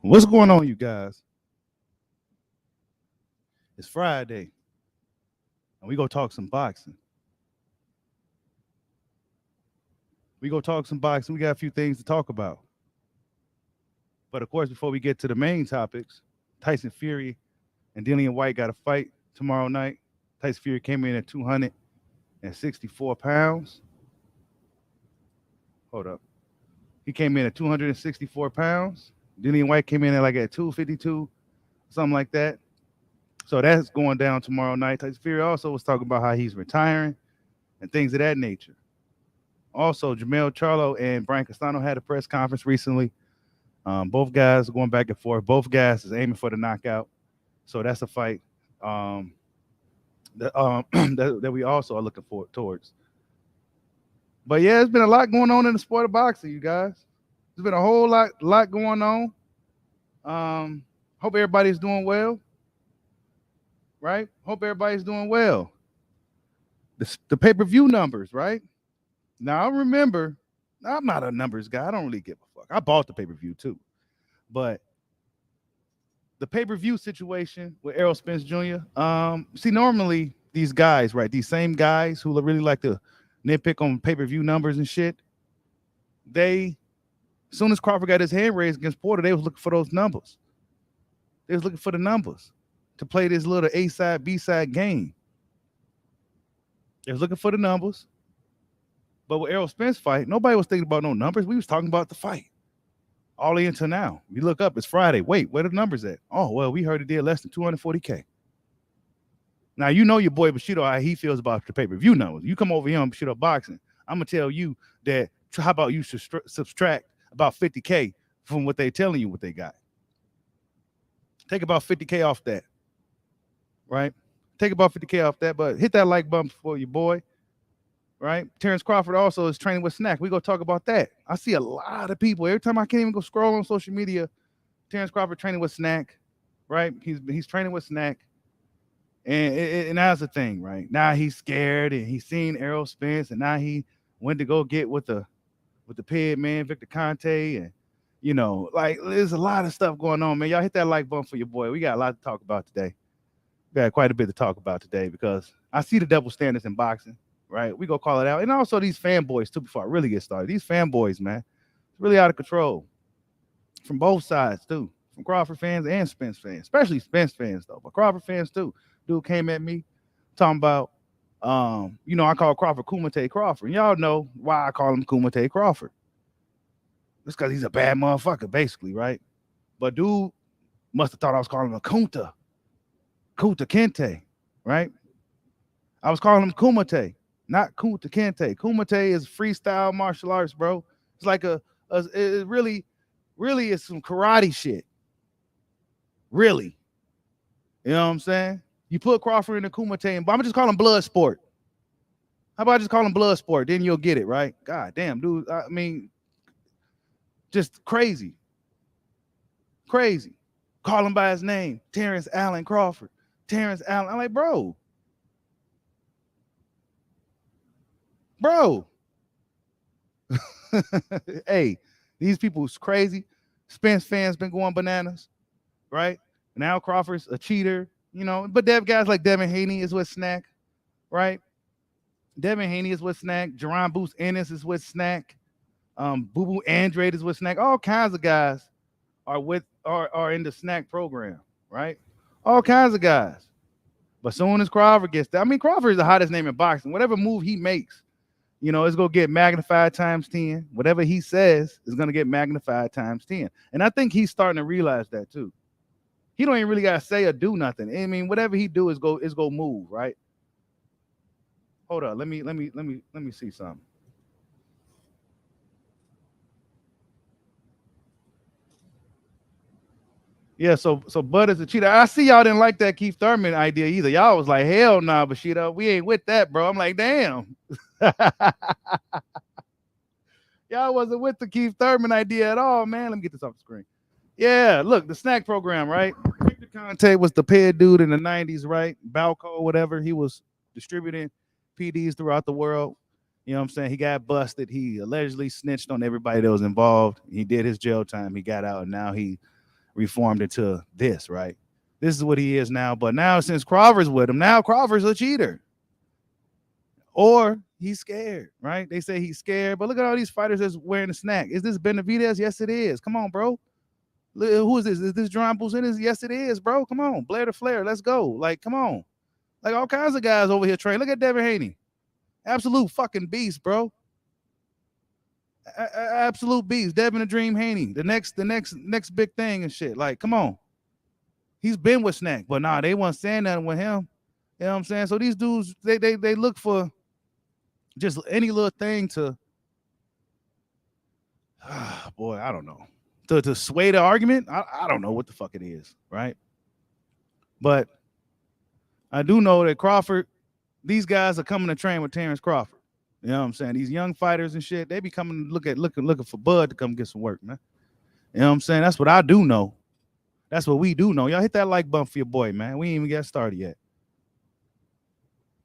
What's going on, you guys? It's Friday, and we go talk some boxing. We go talk some boxing. We got a few things to talk about. But of course, before we get to the main topics, Tyson Fury and Dillian White got a fight tomorrow night. Tyson Fury came in at 264 pounds. Hold up. He came in at 264 pounds. Dillian White came in at 252, something like that. So that's going down tomorrow night. Tyson Fury also was talking about how he's retiring and things of that nature. Also, Jamel Charlo and Brian Castano had a press conference recently. Both guys are going back and forth. Both guys is aiming for the knockout. So that's a fight that we also are looking forward towards. But yeah, it's been a lot going on in the sport of boxing, you guys. There's been a whole lot going on. Hope everybody's doing well. Right? Hope everybody's doing well. The pay-per-view numbers, right? Now I remember, I'm not a numbers guy. I don't really give a fuck. I bought the pay-per-view too. But the pay-per-view situation with Errol Spence Jr. See, normally these guys, right? These same guys who really like to nitpick on pay-per-view numbers and shit, as soon as Crawford got his hand raised against Porter, they was looking for those numbers. They was looking for the numbers to play this little A-side, B-side game. They was looking for the numbers. But with Errol Spence fight, nobody was thinking about no numbers. We was talking about the fight. All the way until now. You look up, it's Friday. Wait, where the numbers at? Oh, well, we heard it did less than 240K. Now, you know your boy Bushido, how he feels about the pay-per-view numbers. You come over here on Bushido Boxing, I'm going to tell you that, how about you subtract about 50K from what they telling you what they got. Take about 50K off that, right? Take about 50K off that, but hit that like button for your boy, right? Terrence Crawford also is training with Snac. We go talk about that. I see a lot of people. Every time I can't even go scroll on social media, Terrence Crawford training with Snac, right? He's training with Snac. And that's the thing, right? Now he's scared and he's seen Errol Spence, and now he went to go get with the pig man, Victor Conte, and there's a lot of stuff going on, man. Y'all hit that like button for your boy. We got a lot to talk about today. We got quite a bit to talk about today because I see the double standards in boxing, right? We go call it out. And also these fanboys, too, before I really get started. These fanboys, man, it's really out of control from both sides, too, from Crawford fans and Spence fans, especially Spence fans, though, but Crawford fans, too. Dude came at me talking about, I call Crawford Kumite Crawford. And y'all know why I call him Kumite Crawford. It's because he's a bad motherfucker, basically, right? But dude must have thought I was calling him a Kunta Kente, right? I was calling him Kumite, not Kunta Kente. Kumite is freestyle martial arts, bro. It's like it really is some karate shit. Really. You know what I'm saying? You put Crawford in the Kumite, but I'm just calling blood sport. How about I just call him blood sport? Then you'll get it, right? God damn, dude. I mean, just crazy. Crazy. Call him by his name. Terrence Allen Crawford. Terrence Allen. I'm like, bro. Hey, these people's crazy. Spence fans been going bananas, right? Now Crawford's a cheater, but guys like Devin Haney is with Snac, right? Devin Haney is with Snac. Jerron Booth Ennis is with Snac. Boo Boo Andrade is with Snac. All kinds of guys are in the Snac program, right? All kinds of guys. But soon as Crawford gets there, Crawford is the hottest name in boxing. Whatever move he makes, it's going to get magnified times 10. Whatever he says is going to get magnified times 10. And I think he's starting to realize that too. He don't even really got to say or do nothing. Whatever he do is go move, right? Hold up. Let me see something. Yeah, so Bud is a cheater. I see y'all didn't like that Keith Thurman idea either. Y'all was like, hell nah, Bushido. We ain't with that, bro. I'm like, damn. Y'all wasn't with the Keith Thurman idea at all, man. Let me get this off the screen. Yeah, look, the Snac program, right? Victor Conte was the paid dude in the 90s, right? Balco, whatever. He was distributing PDs throughout the world. You know what I'm saying? He got busted. He allegedly snitched on everybody that was involved. He did his jail time. He got out, and now he reformed into this, right? This is what he is now. But now since Crawford's with him, now Crawford's a cheater. Or he's scared, right? They say he's scared. But look at all these fighters that's wearing a Snac. Is this Benavidez? Yes, it is. Come on, bro. Who is this? Is this John Business? Yes, it is, bro. Come on. Blair to Flair. Let's go. Like, come on. Like all kinds of guys over here training. Look at Devin Haney. Absolute fucking beast, bro. Absolute beast. Devin the Dream Haney. The next big thing and shit. Like, come on. He's been with Snac, but nah, they weren't saying nothing with him. You know what I'm saying? So these dudes, they look for just any little thing to, boy, I don't know. To sway the argument. I don't know what the fuck it is, right? But I do know that Crawford, these guys are coming to train with Terrence Crawford. You know what I'm saying? These young fighters and shit, they be coming looking for Bud to come get some work, man. You know what I'm saying? That's what I do know. That's what we do know. Y'all hit that like bump for your boy, man. We ain't even got started yet.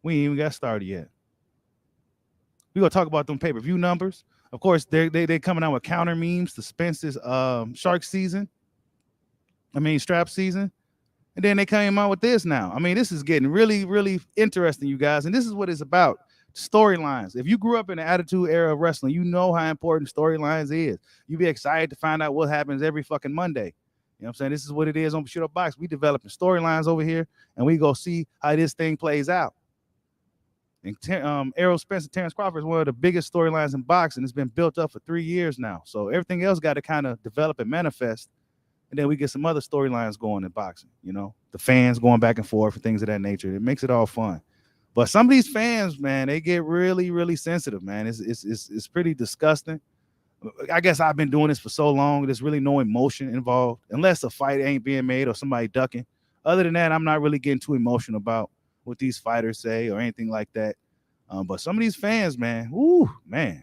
We gonna talk about them pay-per-view numbers. Of course, they coming out with counter memes to Spence's strap season. And then they came out with this now. I mean, this is getting really, really interesting, you guys. And this is what it's about. Storylines. If you grew up in the Attitude Era of wrestling, you know how important storylines is. You be excited to find out what happens every fucking Monday. You know what I'm saying? This is what it is on Shoot Up Box. We developing storylines over here, and we go see how this thing plays out. And Errol Spence and Terrence Crawford is one of the biggest storylines in boxing. It's been built up for 3 years now. So everything else got to kind of develop and manifest. And then we get some other storylines going in boxing, you know, the fans going back and forth and things of that nature. It makes it all fun. But some of these fans, man, they get really, really sensitive, man. It's pretty disgusting. I guess I've been doing this for so long. There's really no emotion involved unless a fight ain't being made or somebody ducking. Other than that, I'm not really getting too emotional about what these fighters say or anything like that. But some of these fans, man, woo, man.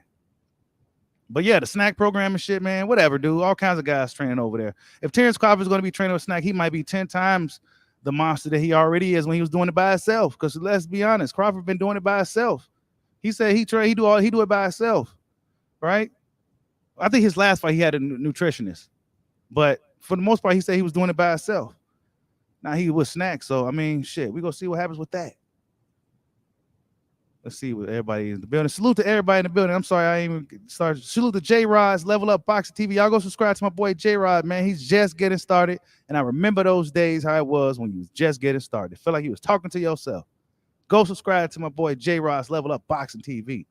But yeah, the Snac program and shit, man, whatever, dude. All kinds of guys training over there. If Terrence Crawford is going to be training with Snac, he might be 10 times the monster that he already is when he was doing it by himself. Because let's be honest, Crawford been doing it by himself. He said he do it by himself, right? I think his last fight he had a nutritionist, but for the most part he said he was doing it by himself. Now he was Snac, so I mean, shit, we gonna see what happens with that. Let's see what everybody in the building. Salute to everybody in the building. I'm sorry, I ain't even started. Salute to J-Rod's Level Up Boxing TV. Y'all go subscribe to my boy J-Rod, man. He's just getting started. And I remember those days how it was when you was just getting started. Feel like you was talking to yourself. Go subscribe to my boy J-Rod's Level Up Boxing TV.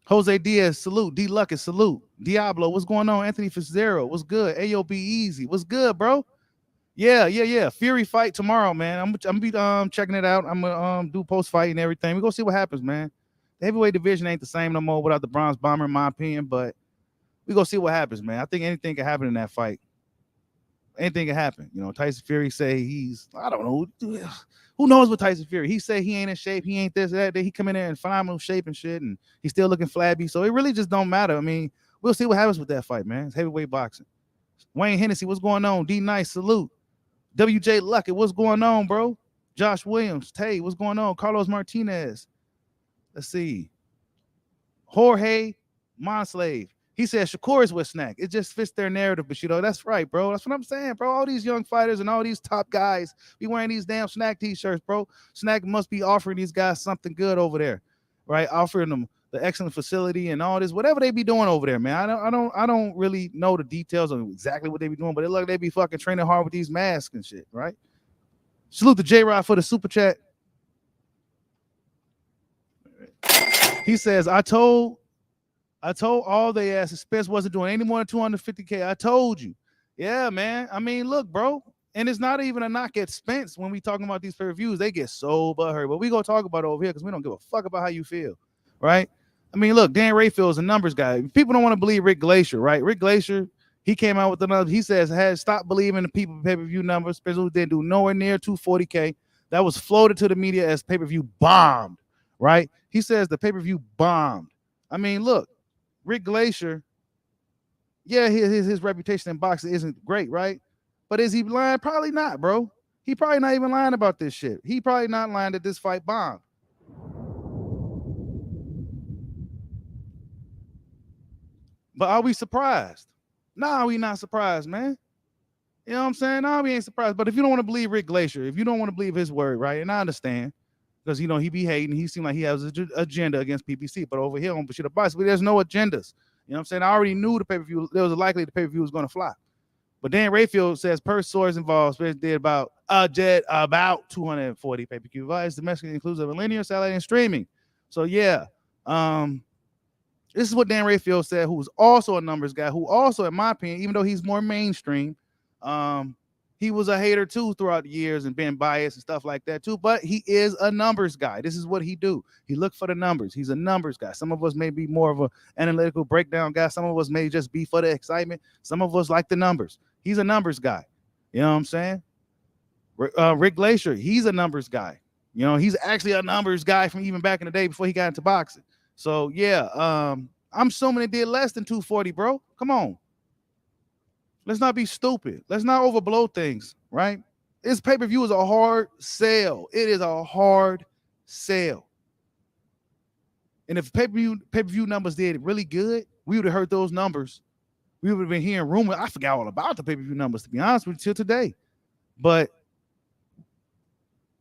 Jose Diaz, salute. D Lucas, salute. Diablo, what's going on? Anthony Fitzgerald, what's good? AOB Easy, what's good, bro? Yeah. Fury fight tomorrow, man. I'm gonna be checking it out. I'm gonna do post fight and everything. We gonna see what happens, man. The heavyweight division ain't the same no more without the Bronze Bomber, in my opinion. But we gonna see what happens, man. I think anything can happen in that fight. Anything can happen. You know, Tyson Fury say I don't know. Who knows what Tyson Fury? He say he ain't in shape. He ain't this, that. He come in there in phenomenal shape and shit, and he's still looking flabby. So it really just don't matter. I mean, we'll see what happens with that fight, man. It's heavyweight boxing. Wayne Hennessy, what's going on? D Nice, salute. WJ Luckett, what's going on, bro? Josh Williams, Tay, what's going on? Carlos Martinez. Let's see. Jorge Monslave. He said Shakur is with Snac. It just fits their narrative, but you know, that's right, bro. That's what I'm saying, bro. All these young fighters and all these top guys be wearing these damn Snac t-shirts, bro. Snac must be offering these guys something good over there, right? Offering them the excellent facility and all this, whatever they be doing over there, man. I don't really know the details of exactly what they be doing, but it look like they be fucking training hard with these masks and shit, right? Salute to J-Rod for the super chat. He says, I told all they asked if Spence wasn't doing any more than 250K. I told you. Yeah, man. I mean, look, bro. And it's not even a knock at Spence when we talking about these pay-per-views. They get so butthurt. But we gonna talk about it over here because we don't give a fuck about how you feel, right? I mean, look, Dan Rayfield is a numbers guy. People don't want to believe Rick Glacier, right? Rick Glacier, he came out with the numbers. He says, had stopped believing the people pay-per-view numbers. Spence didn't do nowhere near 240K. That was floated to the media as pay-per-view bombed, right? He says the pay-per-view bombed. I mean, look, Rick Glacier, yeah, his reputation in boxing isn't great, right? But is he lying? Probably not, bro. He probably not even lying about this shit. He probably not lying that this fight bombed. But are we surprised? Nah, we not surprised, man. You know what I'm saying? Nah, we ain't surprised. But if you don't want to believe Rick Glacier, if you don't want to believe his word, right? And I understand, because he be hating. He seemed like he has an agenda against PPC, but over here on Bullshit or Bust, there's no agendas. You know what I'm saying? I already knew the pay-per-view, there was likely the pay-per-view was going to flop. But Dan Rayfield says per source involved, Spence did about 240 pay-per-view buys, domestic inclusive of linear, satellite, and streaming. So yeah, this is what Dan Rayfield said, who's also a numbers guy, who also, in my opinion, even though he's more mainstream, he was a hater too throughout the years and been biased and stuff like that too. But he is a numbers guy. This is what he do. He look for the numbers. He's a numbers guy. Some of us may be more of an analytical breakdown guy. Some of us may just be for the excitement. Some of us like the numbers. He's a numbers guy. You know what I'm saying? Rick Glacier, he's a numbers guy. You know, he's actually a numbers guy from even back in the day before he got into boxing. So yeah, I'm assuming it did less than 240, bro. Come on. Let's not be stupid. Let's not overblow things, right? This pay-per-view is a hard sell. It is a hard sell. And if pay-per-view numbers did really good, we would have heard those numbers. We would have been hearing rumors. I forgot all about the pay-per-view numbers, to be honest with you, till today. But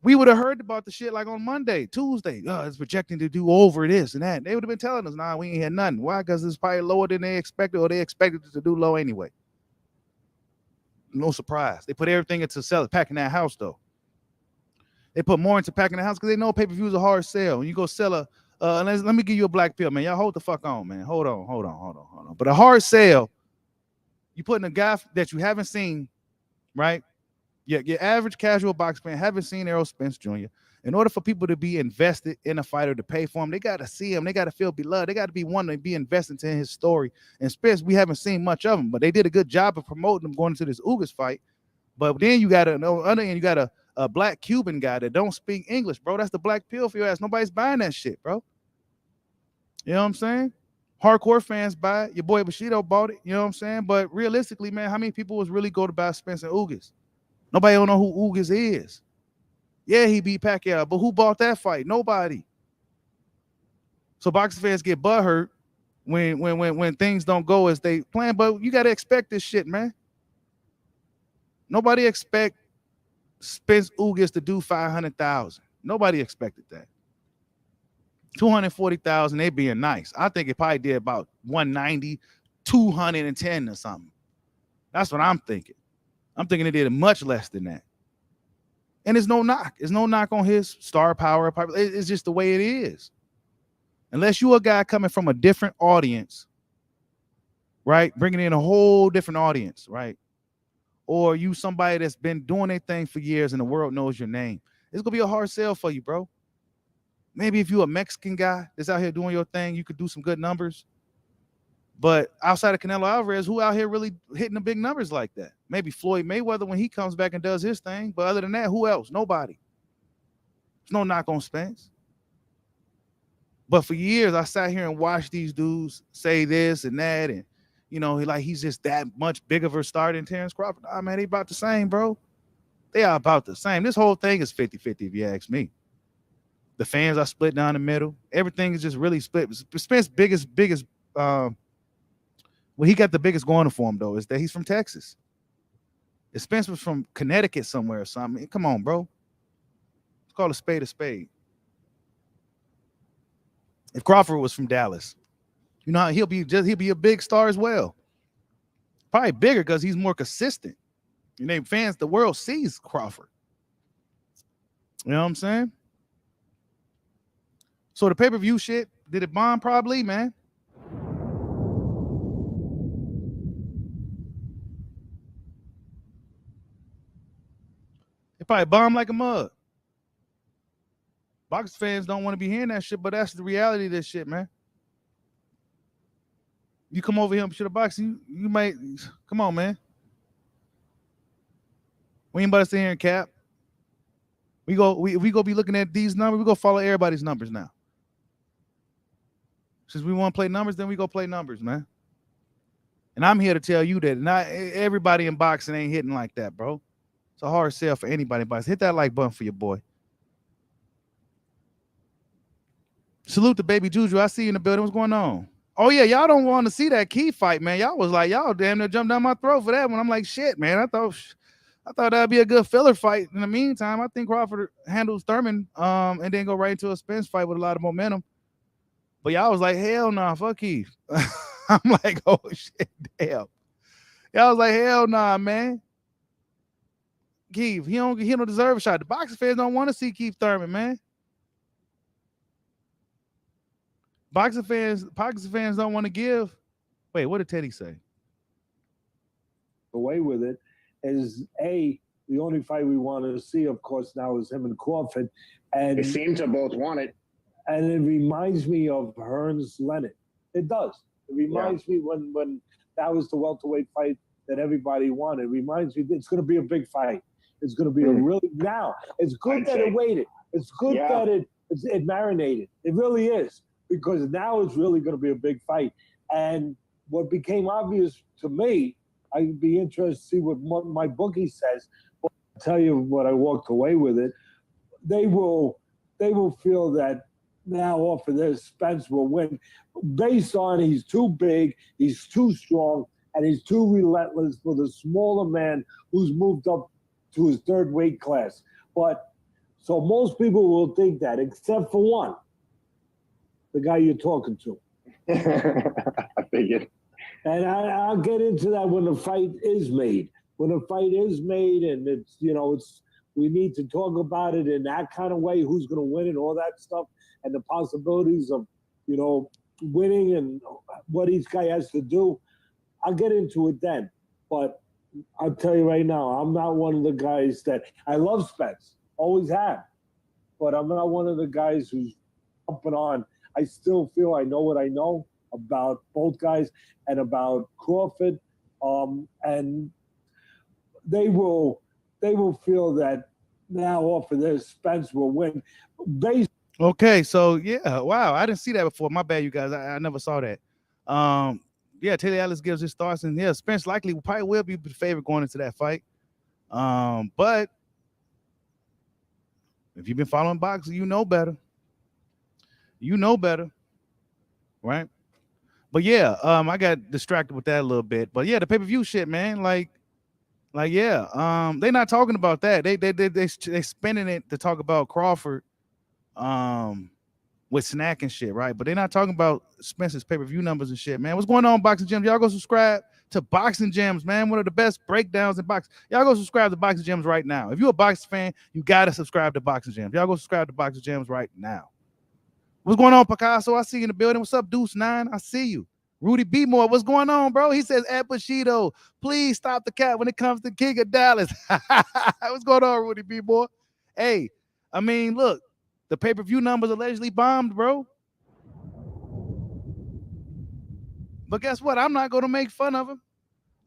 we would have heard about the shit like on Monday, Tuesday. It's projecting to do over this and that. They would have been telling us, nah, we ain't had nothing. Why? Because it's probably lower than they expected, or they expected it to do low anyway. No surprise. They put everything into packing that house, though. They put more into packing the house because they know pay-per-view is a hard sell. And you go sell a, let me give you a black pill, man. Y'all hold the fuck on, man. Hold on. But a hard sale, you putting a guy that you haven't seen, right? Your average casual box fan haven't seen Errol Spence Jr. In order for people to be invested in a fighter, to pay for him, they got to see him. They got to feel beloved. They got to be wanting to be invested in his story. And Spence, we haven't seen much of him, but they did a good job of promoting him going into this Ugas fight. But then you got on the other end, you got a black Cuban guy that don't speak English, bro. That's the black pill for your ass. Nobody's buying that shit, bro. You know what I'm saying? Hardcore fans buy it. Your boy Bushido bought it. You know what I'm saying? But realistically, man, how many people was really go to buy Spence and Ugas? Nobody don't know who Ugas is. Yeah, he beat Pacquiao, but who bought that fight? Nobody. So boxing fans get butthurt when things don't go as they plan. But you got to expect this shit, man. Nobody expect Spence Ugas to do 500,000. Nobody expected that. 240,000, they being nice. I think it probably did about 190, 210 or something. That's what I'm thinking. I'm thinking it did much less than that. And it's no knock. It's no knock on his star power. It's just the way it is. Unless you a guy coming from a different audience, right? Bringing in a whole different audience, right? Or you somebody that's been doing their thing for years and the world knows your name. It's going to be a hard sell for you, bro. Maybe if you're a Mexican guy that's out here doing your thing, you could do some good numbers. But outside of Canelo Alvarez, who out here really hitting the big numbers like that? Maybe Floyd Mayweather when he comes back and does his thing. But other than that, who else? Nobody. There's no knock on Spence. But for years, I sat here and watched these dudes say this and that. And, you know, he's just that much bigger of a star than Terrence Crawford. Ah, man, they about the same, bro. They are about the same. This whole thing is 50-50 if you ask me. The fans are split down the middle. Everything is just really split. Spence's biggest he got the biggest going for him, though, is that he's from Texas. If Spence was from Connecticut somewhere or something, come on, bro. Let's call a spade a spade. If Crawford was from Dallas, you know, he'll be a big star as well. Probably bigger because he's more consistent. You know, fans, the world sees Crawford. You know what I'm saying? So the pay-per-view shit, did it bomb? Probably, man. It probably bombed like a mug. Box fans don't want to be hearing that shit, but that's the reality of this shit, man. You come over here and shit a box, you might come on, man. We ain't about to sit here and cap. We go be looking at these numbers. We go follow everybody's numbers now. Since we want to play numbers, then we go play numbers, man. And I'm here to tell you that not everybody in boxing ain't hitting like that, bro. It's a hard sell for anybody, but hit that like button for your boy. Salute to Baby Juju. I see you in the building. What's going on? Oh yeah, y'all don't want to see that key fight, man. Y'all was like, y'all damn near jumped down my throat for that one. I'm like, shit, man. I thought that'd be a good filler fight. In the meantime, I think Crawford handles Thurman, and then go right into a Spence fight with a lot of momentum. But y'all was like, hell nah, fuck Keith. I'm like, oh shit, damn. Y'all was like, hell nah, man. Keith, he don't deserve a shot. The boxing fans don't want to see Keith Thurman, man. Boxing fans don't want to give. Wait, what did Teddy say? Away with it is the only fight we wanted to see, of course, now is him and Crawford, and they seem to both want it. And it reminds me of Hearns Leonard. It does. It reminds me when that was the welterweight fight that everybody wanted. It reminds me it's going to be a big fight. It's going to be a really now. It's good that it waited. It's good that it marinated. It really is, because now it's really going to be a big fight. And what became obvious to me, I'd be interested to see what my bookie says. But I'll tell you what I walked away with it. They will feel that now off of this, Spence will win based on he's too big, he's too strong, and he's too relentless for the smaller man who's moved up to his third weight class. But so most people will think that, except for one, the guy you're talking to. I figured. And I'll get into that when the fight is made. When the fight is made, and it's we need to talk about it in that kind of way, who's going to win and all that stuff, and the possibilities of, winning and what each guy has to do. I'll get into it then. But I'll tell you right now, I'm not one of the guys that I love Spence, always have, but I'm not one of the guys who's jumping on. I still feel I know what I know about both guys and about Crawford, and they will feel that now off of this, Spence will win. Okay, so yeah, wow, I didn't see that before. My bad, you guys. I never saw that. Yeah, Taylor Ellis gives his thoughts, and yeah, Spence likely probably will be the favorite going into that fight. But if you've been following boxing, you know better. You know better, right? But yeah, I got distracted with that a little bit. But yeah, the pay-per-view shit, man, like yeah, they're not talking about that. They spinning it to talk about Crawford, with Snac and shit, right? But they're not talking about Spence's pay-per-view numbers and shit, man. What's going on, Boxing Gems? Y'all go subscribe to Boxing Gems, man. One of the best breakdowns in boxing. Y'all go subscribe to Boxing Gems right now. If you're a boxing fan, you gotta subscribe to Boxing Gems. Y'all go subscribe to Boxing Gems right now. What's going on, Picasso? I see you in the building. What's up, Deuce 9? I see you. Rudy B. Moore, what's going on, bro? He says, Ed Bushido, please stop the cat when it comes to King of Dallas. What's going on, Rudy B. Moore? Hey, I mean, look, the pay-per-view numbers allegedly bombed, bro. But guess what? I'm not going to make fun of him.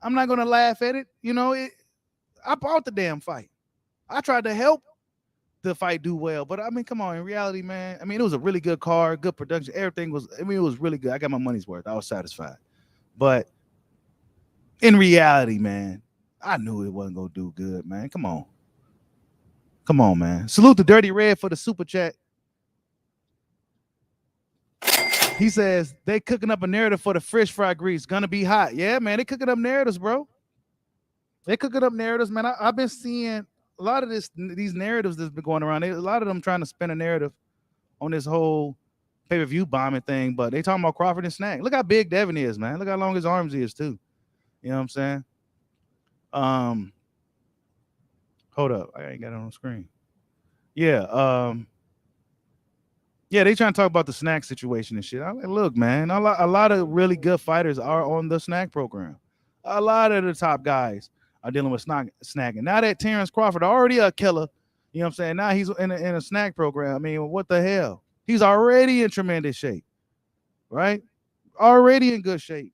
I'm not going to laugh at it. I bought the damn fight. I tried to help the fight do well. But, I mean, come on. In reality, man, I mean, it was a really good card, good production. Everything was, it was really good. I got my money's worth. I was satisfied. But in reality, man, I knew it wasn't going to do good, man. Come on. Come on, man. Salute to Dirty Red for the super chat. He says they cooking up a narrative for the fish fry grease. Gonna be hot. Yeah, man. They cooking up narratives, bro. They cooking up narratives, man. I've been seeing a lot of these narratives that's been going around. A lot of them trying to spin a narrative on this whole pay-per-view bombing thing, but they talking about Crawford and Snac. Look how big Devin is, man. Look how long his arms is too. You know what I'm saying? Hold up. I ain't got it on the screen. Yeah. Yeah, they trying to talk about the Snac situation and shit. I'm like, look, man, a lot of really good fighters are on the Snac program. A lot of the top guys are dealing with Snac. And now that Terrence Crawford already a killer, you know what I'm saying? Now he's in a Snac program. I mean, what the hell? He's already in tremendous shape, right? Already in good shape.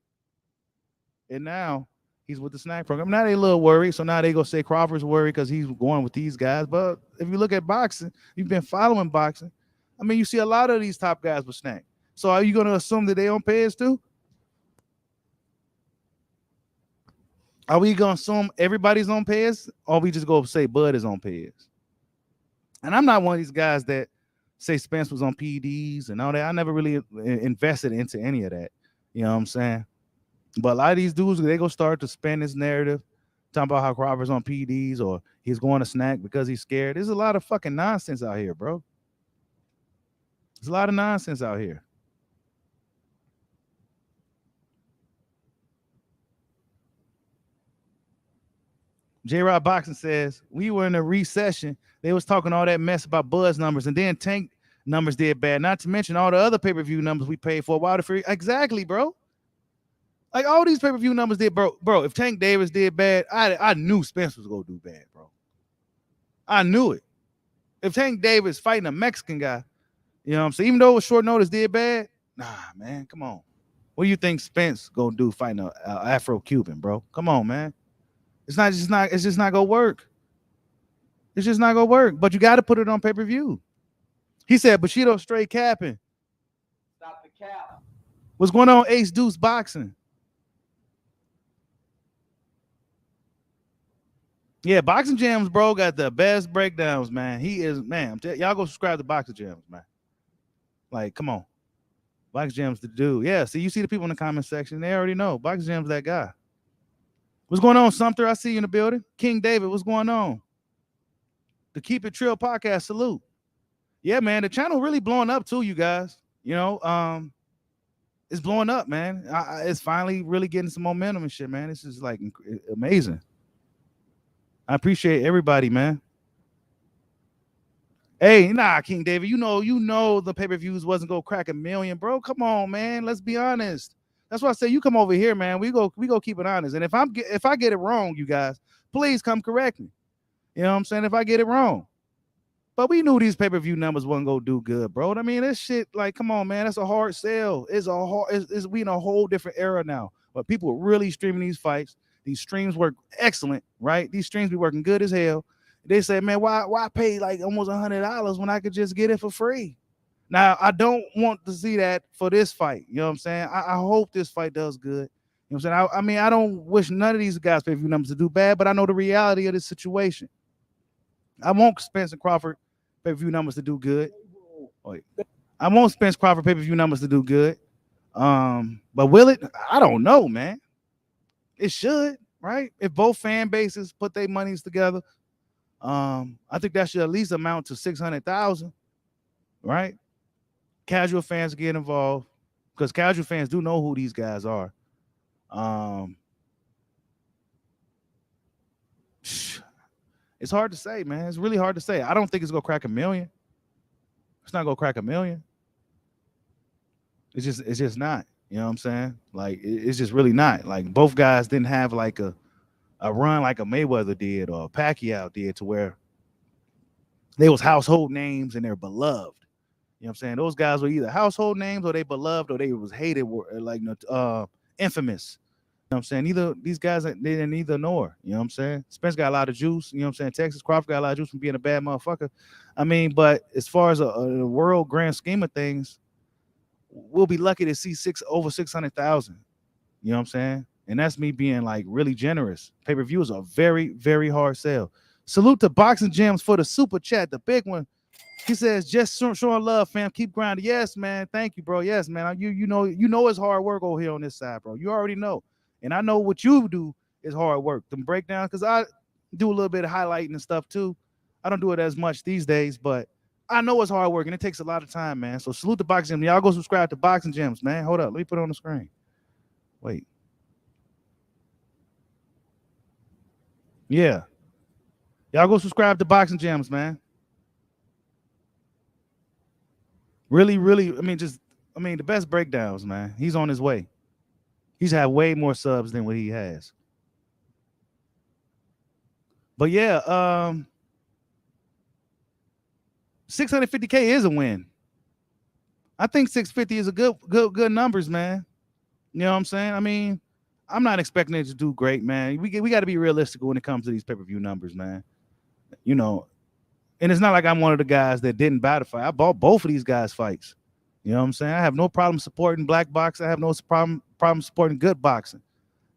And now he's with the Snac program. Now they a little worried, so now they go say Crawford's worried because he's going with these guys. But if you look at boxing, you've been following boxing. I mean, you see a lot of these top guys with Snac. So are you going to assume that they on pairs too? Are we going to assume everybody's on pairs? Or we just go say Bud is on pairs? And I'm not one of these guys that say Spence was on PDs and all that. I never really invested into any of that. You know what I'm saying? But a lot of these dudes, they go start to spin this narrative, talking about how Crawford's on PDs or he's going to Snac because he's scared. There's a lot of fucking nonsense out here, bro. There's a lot of nonsense out here. J-Rod Boxing says, we were in a recession. They was talking all that mess about buzz numbers, and then Tank numbers did bad. Not to mention all the other pay-per-view numbers we paid for. Wilder Fury. Exactly, bro. Like all these pay-per-view numbers did, bro. Bro, if Tank Davis did bad, I knew Spence was gonna do bad, bro. I knew it. If Tank Davis fighting a Mexican guy, you know what I'm saying? Even though it was short notice, did bad. Nah, man, come on. What do you think Spence gonna do fighting a Afro-Cuban, bro? Come on, man. It's just not gonna work. It's just not gonna work. But you got to put it on pay-per-view. He said Bushido straight capping. Stop the cap. What's going on, Ace Deuce Boxing? Yeah, Boxing Jams, bro, got the best breakdowns, man. He is, man. Y'all go subscribe to Boxing Jams, man. Like, come on. Boxing Jams the dude. Yeah, see, you see the people in the comment section. They already know. Boxing Jams that guy. What's going on, Sumter? I see you in the building. King David, what's going on? The Keep It Trill podcast, salute. Yeah, man, the channel really blowing up too, you guys. You know, it's blowing up, man. It's finally really getting some momentum and shit, man. This is like amazing. I appreciate everybody, man. Hey, nah, King David, you know the pay-per-views wasn't gonna crack 1 million, bro. Come on, man. Let's be honest. That's why I say you come over here, man. We go keep it honest. And if I get it wrong, you guys, please come correct me. You know what I'm saying? If I get it wrong. But we knew these pay-per-view numbers wasn't gonna do good, bro. I mean, this shit, like, come on, man. That's a hard sell. We in a whole different era now. But people are really streaming these fights. These streams work excellent, right? These streams be working good as hell. They say, man, why pay like almost $100 when I could just get it for free? Now, I don't want to see that for this fight. You know what I'm saying? I hope this fight does good. You know what I'm saying? I mean, I don't wish none of these guys' pay-per-view numbers to do bad, but I know the reality of this situation. I want Spence and Crawford pay-per-view numbers to do good. I want Spence Crawford pay-per-view numbers to do good. But will it? I don't know, man. It should, right? If both fan bases put their monies together, I think that should at least amount to 600,000, right? Casual fans get involved because casual fans do know who these guys are. It's hard to say, man. It's really hard to say. I don't think it's gonna crack 1 million. It's not gonna crack 1 million. It's just not. You know what I'm saying? Like it's just really not. Like both guys didn't have like a run like a Mayweather did or a Pacquiao did to where they was household names and they're beloved. You know what I'm saying? Those guys were either household names or they beloved or they was hated, like infamous. You know what I'm saying? Either these guys, they didn't either nor. You know what I'm saying? Spence got a lot of juice. You know what I'm saying? Texas Crawford got a lot of juice from being a bad motherfucker. I mean, but as far as a world grand scheme of things, we'll be lucky to see over 600,000. You know what I'm saying? And that's me being like really generous. Pay-per-view is a very, very hard sell. Salute to Boxing Gems for the super chat, the big one. He says, just showing love, fam. Keep grinding. Yes, man. Thank you, bro. Yes, man. You know it's hard work over here on this side, bro. You already know. And I know what you do is hard work. Them breakdowns, because I do a little bit of highlighting and stuff too. I don't do it as much these days, but I know it's hard work and it takes a lot of time, man. So salute to Boxing Gems. Y'all go subscribe to Boxing Gems, man. Hold up. Let me put it on the screen. Wait. Yeah. Y'all go subscribe to Boxing Gems, man. Really, really, the best breakdowns, man. He's on his way. He's had way more subs than what he has. But yeah, 650K is a win. I think 650 is a good numbers, man. You know what I'm saying? I mean, I'm not expecting it to do great, man. We got to be realistic when it comes to these pay-per-view numbers, man. You know, and it's not like I'm one of the guys that didn't buy the fight. I bought both of these guys' fights. You know what I'm saying? I have no problem supporting black boxing. I have no problem supporting good boxing.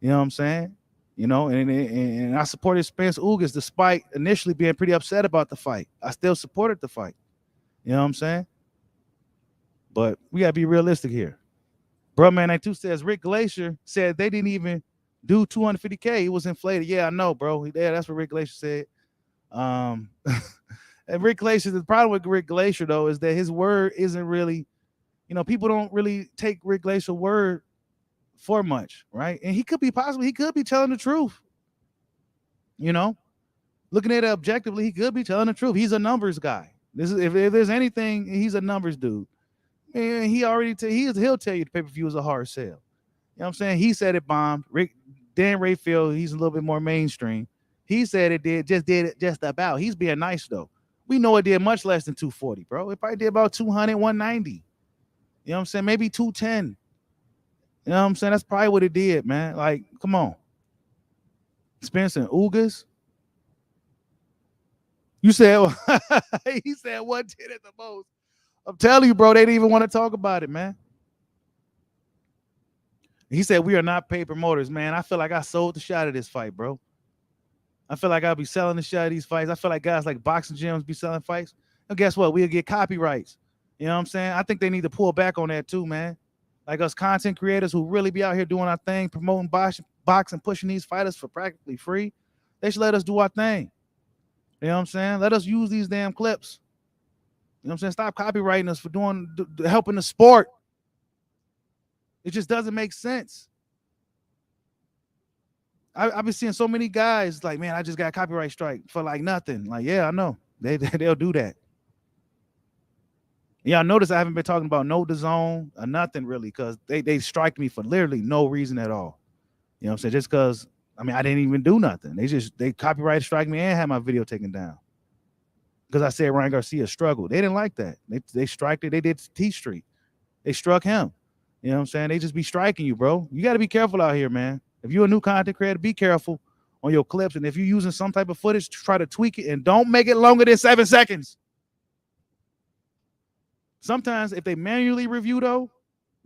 You know what I'm saying? You know, and I supported Spence Ugas despite initially being pretty upset about the fight. I still supported the fight. You know what I'm saying? But we got to be realistic here. Bro, man, that too says Rick Glacier said they didn't even do 250K. It was inflated. Yeah, I know, bro. Yeah, that's what Rick Glacier said. Um, and Rick Glacier, the problem with Rick Glacier though is that his word isn't really, people don't really take Rick Glacier's word for much, right? And he could be telling the truth. Looking at it objectively, he could be telling the truth. He's a numbers guy. This is if there's anything, he's a numbers dude. And he'll tell you the pay-per-view is a hard sell. You know what I'm saying? He said it bombed. Dan Rayfield, he's a little bit more mainstream. He said it did it just about. He's being nice though. We know it did much less than 240, bro. It probably did about 200, 190. You know what I'm saying? Maybe 210. You know what I'm saying? That's probably what it did, man. Like, come on. Spence and Ugas. You said he said 110 at the most. I'm telling you, bro, they didn't even want to talk about it, man. He said we are not paid promoters, man. I feel like I sold the shot of this fight, bro. I feel like I'll be selling the shot of these fights. I feel like guys like boxing gyms be selling fights. And guess what? We'll get copyrights. You know what I'm saying? I think they need to pull back on that too, man. Like us content creators who really be out here doing our thing, promoting boxing, pushing these fighters for practically free. They should let us do our thing. You know what I'm saying? Let us use these damn clips. You know what I'm saying? Stop copywriting us for helping the sport. It just doesn't make sense. I've been seeing so many guys like, man, I just got a copyright strike for like nothing. Like, yeah, I know. They'll do that. Yeah, I notice I haven't been talking about no DAZN or nothing really because they strike me for literally no reason at all. You know what I'm saying? Just because, I didn't even do nothing. They copyright strike me and had my video taken down. Because I said Ryan Garcia struggled. They didn't like that. They striked it. They did T Street. They struck him. You know what I'm saying? They just be striking you, bro. You got to be careful out here, man. If you're a new content creator, be careful on your clips. And if you're using some type of footage, try to tweak it and don't make it longer than 7 seconds. Sometimes if they manually review, though,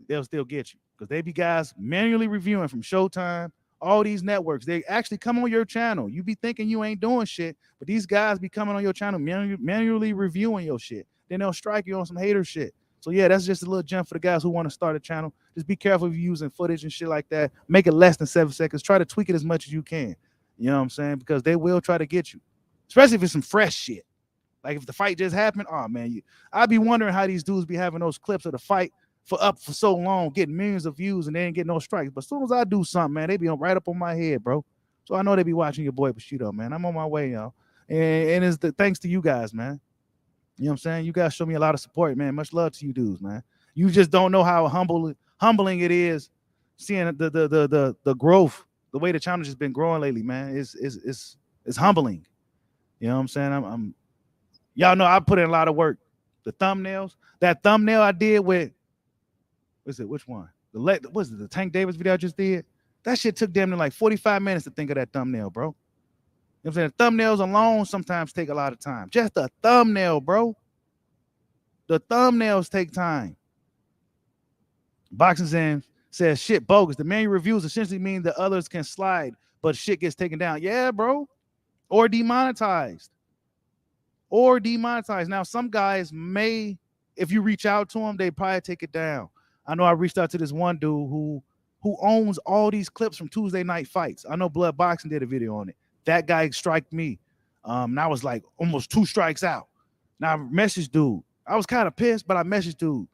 they'll still get you. Because they be guys manually reviewing from Showtime, all these networks. They actually come on your channel. You be thinking you ain't doing shit, but these guys be coming on your channel manually reviewing your shit. Then they'll strike you on some hater shit. So yeah, that's just a little gem for the guys who want to start a channel. Just be careful if you're using footage and shit like that. Make it less than 7 seconds. Try to tweak it as much as you can. You know what I'm saying? Because they will try to get you, especially if it's some fresh shit. Like if the fight just happened, oh man, I'd be wondering how these dudes be having those clips of the fight for so long, getting millions of views and they ain't getting no strikes. But as soon as I do something, man, they be right up on my head, bro. So I know they be watching your boy Bushido, man. I'm on my way, y'all. And it's thanks to you guys, man. You know what I'm saying? You guys show me a lot of support, man. Much love to you dudes, man. You just don't know how humbling it is seeing the growth, the way the channel has been growing lately, man. It's humbling. You know what I'm saying? Y'all know I put in a lot of work. The thumbnails, that thumbnail I did with, which one? The Tank Davis video I just did? That shit took damn near like 45 minutes to think of that thumbnail, bro. You know what I'm saying? The thumbnails alone sometimes take a lot of time. Just a thumbnail, bro. The thumbnails take time. Boxing Zen says shit bogus. The manual reviews essentially mean that others can slide, but shit gets taken down. Yeah, bro. Or demonetized. Now, some guys may, if you reach out to them, they probably take it down. I know I reached out to this one dude who owns all these clips from Tuesday night fights. I know Blood Boxing did a video on it. That guy striked me. And I was like almost 2 strikes out. Now I messaged dude. I was kind of pissed, but I messaged dude.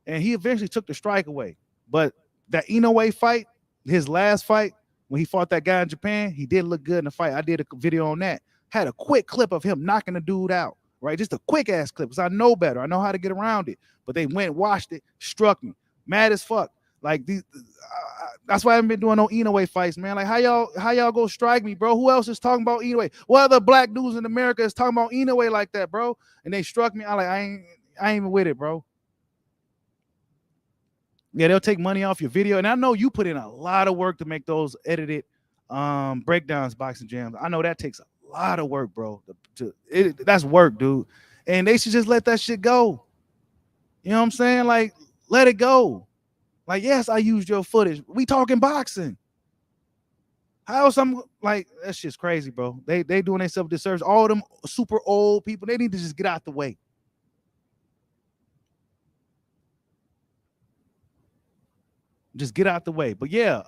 And he eventually took the strike away. But that Inoue fight, his last fight, when he fought that guy in Japan, he did look good in the fight. I did a video on that. Had a quick clip of him knocking the dude out, right? Just a quick ass clip because I know better. I know how to get around it. But they went, watched it, struck me. Mad as fuck. Like that's why I haven't been doing no Inoue fights, man. Like how y'all go strike me, bro? Who else is talking about Inoue? What other black dudes in America is talking about Inoue like that, bro? And they struck me. I ain't even with it, bro. Yeah, they'll take money off your video. And I know you put in a lot of work to make those edited breakdowns, boxing jams. I know that takes a lot of work, bro. That's work, dude. And they should just let that shit go. You know what I'm saying? Like, let it go. Like, yes, I used your footage. We talking boxing. How some like that shit's crazy, bro. They doing themselves disservice. All them super old people, they need to just get out the way. Just get out the way. But yeah,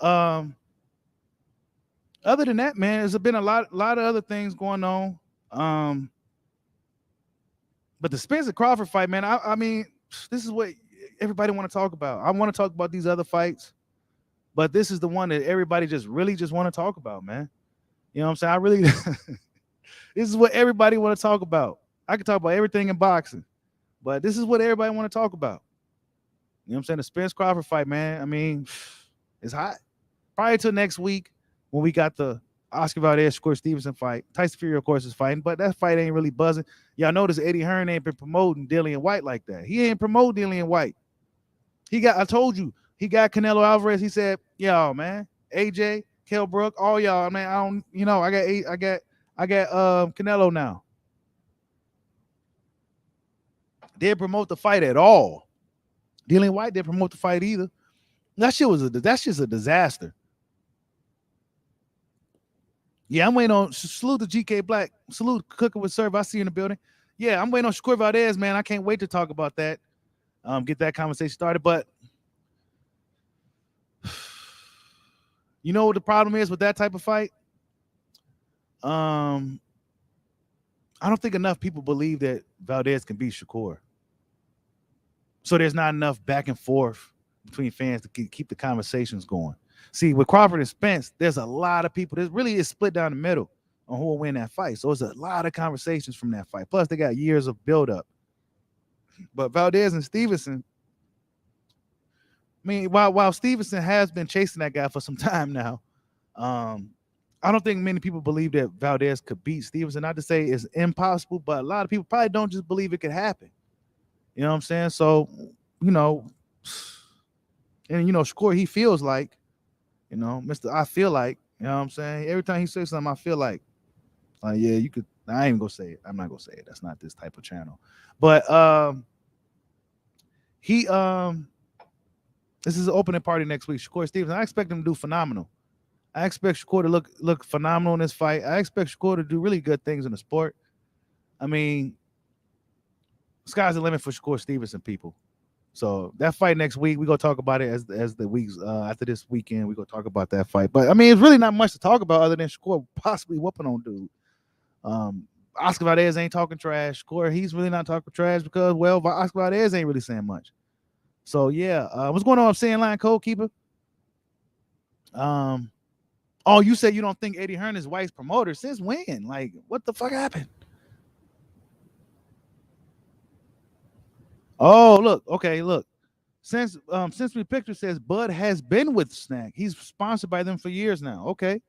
other than that, man, there's been a lot of other things going on. But the Spence and Crawford fight, man, I mean, this is what everybody want to talk about. I want to talk about these other fights, but this is the one that everybody just really just want to talk about, man. You know what I'm saying? I really this is what everybody want to talk about. I can talk about everything in boxing, but this is what everybody want to talk about. You know what I'm saying? The Spence Crawford fight, man. I mean, it's hot. Probably till next week when we got the Oscar Valdez Shakur Stevenson fight. Tyson Fury, of course, is fighting, but that fight ain't really buzzing. Y'all notice Eddie Hearn ain't been promoting Dillian White like that. He ain't promote Dillian White. I told you, he got Canelo Alvarez. He said, "Y'all, man, AJ, Kell Brook, all y'all, man. I don't, I got Canelo now." Didn't promote the fight at all. Dillian White didn't promote the fight either. That's just a disaster. Yeah, I'm waiting on salute to GK Black. Salute Cooking with Serve. I see you in the building. Yeah, I'm waiting on Shakur Valdez, man. I can't wait to talk about that. Get that conversation started. But you know what the problem is with that type of fight? I don't think enough people believe that Valdez can beat Shakur. So there's not enough back and forth between fans to keep the conversations going. See, with Crawford and Spence, there's a lot of people. There's really is split down the middle on who will win that fight. So it's a lot of conversations from that fight. Plus, they got years of buildup. But Valdez and Stevenson, I mean, while Stevenson has been chasing that guy for some time now, I don't think many people believe that Valdez could beat Stevenson. Not to say it's impossible, but a lot of people probably don't just believe it could happen. You know what I'm saying? So, and Shakur, he feels like, Mr. I feel like, you know what I'm saying? Every time he says something, I feel like yeah, you could. I ain't even gonna say it. I'm not gonna say it. That's not this type of channel. But this is an opening party next week. Shakur Stevenson. I expect him to do phenomenal. I expect Shakur to look phenomenal in this fight. I expect Shakur to do really good things in the sport. I mean, sky's the limit for Shakur Stevenson, people. So that fight next week, we're gonna talk about it as the weeks after this weekend. We're gonna talk about that fight. But I mean, it's really not much to talk about other than Shakur possibly whooping on dude. Oscar Valdez ain't talking trash. Shakur, he's really not talking trash because, well, Oscar Valdez ain't really saying much. So yeah, what's going on? I'm saying line code keeper. Oh, you said you don't think Eddie Hearn is White's promoter. Since when? Like, what the fuck happened? Oh, look. Okay, look. Since we picture says Bud has been with Snac. He's sponsored by them for years now. Okay.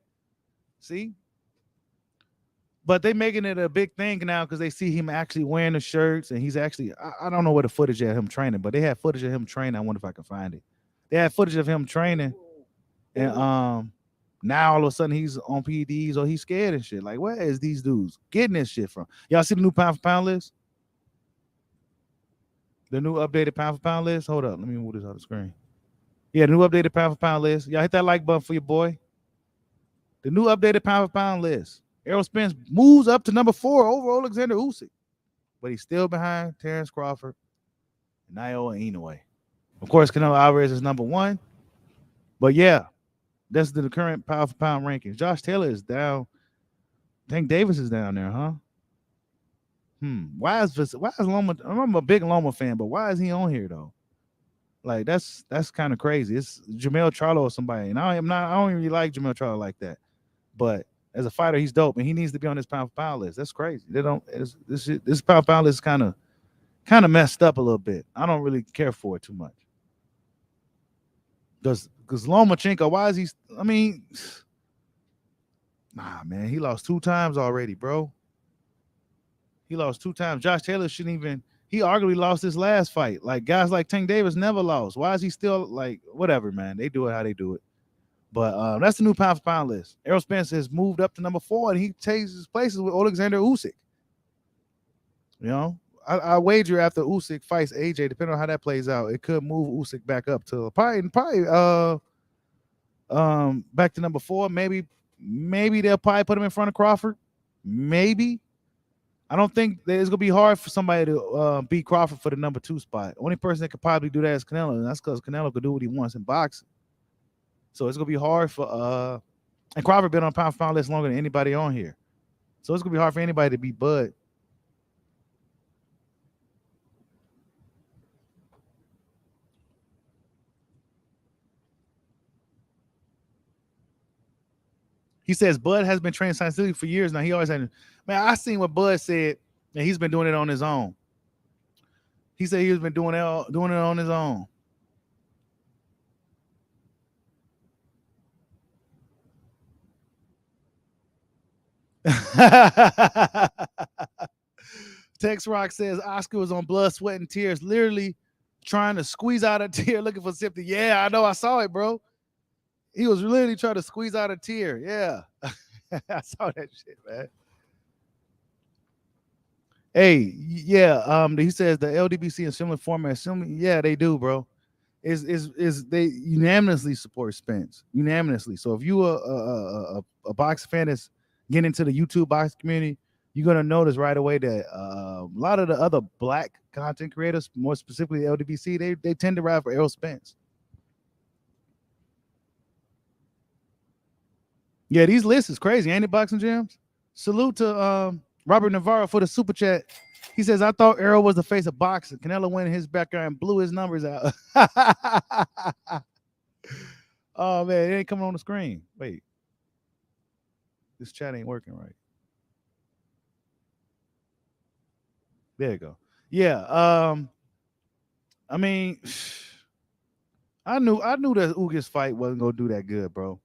See? But they making it a big thing now because they see him actually wearing the shirts, and he's actually, I don't know what the footage of him training, but they had footage of him training. I wonder if I can find it. They had footage of him training, and now all of a sudden he's on PEDs or he's scared and shit. Like, where is these dudes getting this shit from? Y'all see the new pound for pound list? The new updated pound for pound list? Hold up. Let me move this out of the screen. Yeah, the new updated pound for pound list. Y'all hit that like button for your boy. The new updated pound for pound list. Errol Spence moves up to number 4 over Alexander Usyk. But he's still behind Terrence Crawford and Naoya Inoue. Of course, Canelo Alvarez is number 1. But yeah, that's the current pound for pound rankings. Josh Taylor is down. Tank Davis is down there, huh? Why is Loma? I'm a big Loma fan, but why is he on here though? Like that's kind of crazy. It's Jamel Charlo or somebody, and I don't really like Jamel Charlo like that. But as a fighter, he's dope, and he needs to be on this pound for pound list. That's crazy. They don't. This pound for pound list is kind of messed up a little bit. I don't really care for it too much. Because Lomachenko, why is he? I mean, nah, man, he lost 2 times already, bro. He lost 2 times. Josh Taylor shouldn't even. He arguably lost his last fight. Like guys like Tank Davis never lost. Why is he still like whatever, man? They do it how they do it. But that's the new pound for pound list. Errol Spence has moved up to number 4, and he takes his places with Alexander Usyk. You know, I wager after Usyk fights AJ, depending on how that plays out, it could move Usyk back up to probably back to number 4. Maybe they'll probably put him in front of Crawford. Maybe. I don't think that it's gonna be hard for somebody to beat Crawford for the number 2 spot. The only person that could probably do that is Canelo, and that's because Canelo could do what he wants in boxing. So it's gonna be hard for and Crawford been on pound for pound list longer than anybody on here. So it's gonna be hard for anybody to beat Bud. He says Bud has been training scientifically for years now. He always had, man, I seen what Bud said, and he's been doing it on his own. He said he's been doing it on his own. Tex Rock says Oscar was on blood, sweat, and tears, literally trying to squeeze out a tear, looking for sympathy. Yeah, I know, I saw it, bro. He was literally trying to squeeze out a tear. Yeah, I saw that shit, man. Hey, yeah. He says the LDBC in similar format. Yeah, they do, bro. Is they unanimously support Spence, unanimously. So if you a box fan that's getting into the YouTube box community, you're gonna notice right away that a lot of the other black content creators, more specifically LDBC, they tend to ride for Errol Spence. Yeah, these lists is crazy, ain't it, Boxing Jams? Salute to Robert Navarro for the super chat. He says, I thought Errol was the face of boxing. Canelo went in his backyard and blew his numbers out. Oh, man, it ain't coming on the screen. Wait. This chat ain't working right. There you go. Yeah. I mean, I knew that Ugas fight wasn't gonna do that good, bro.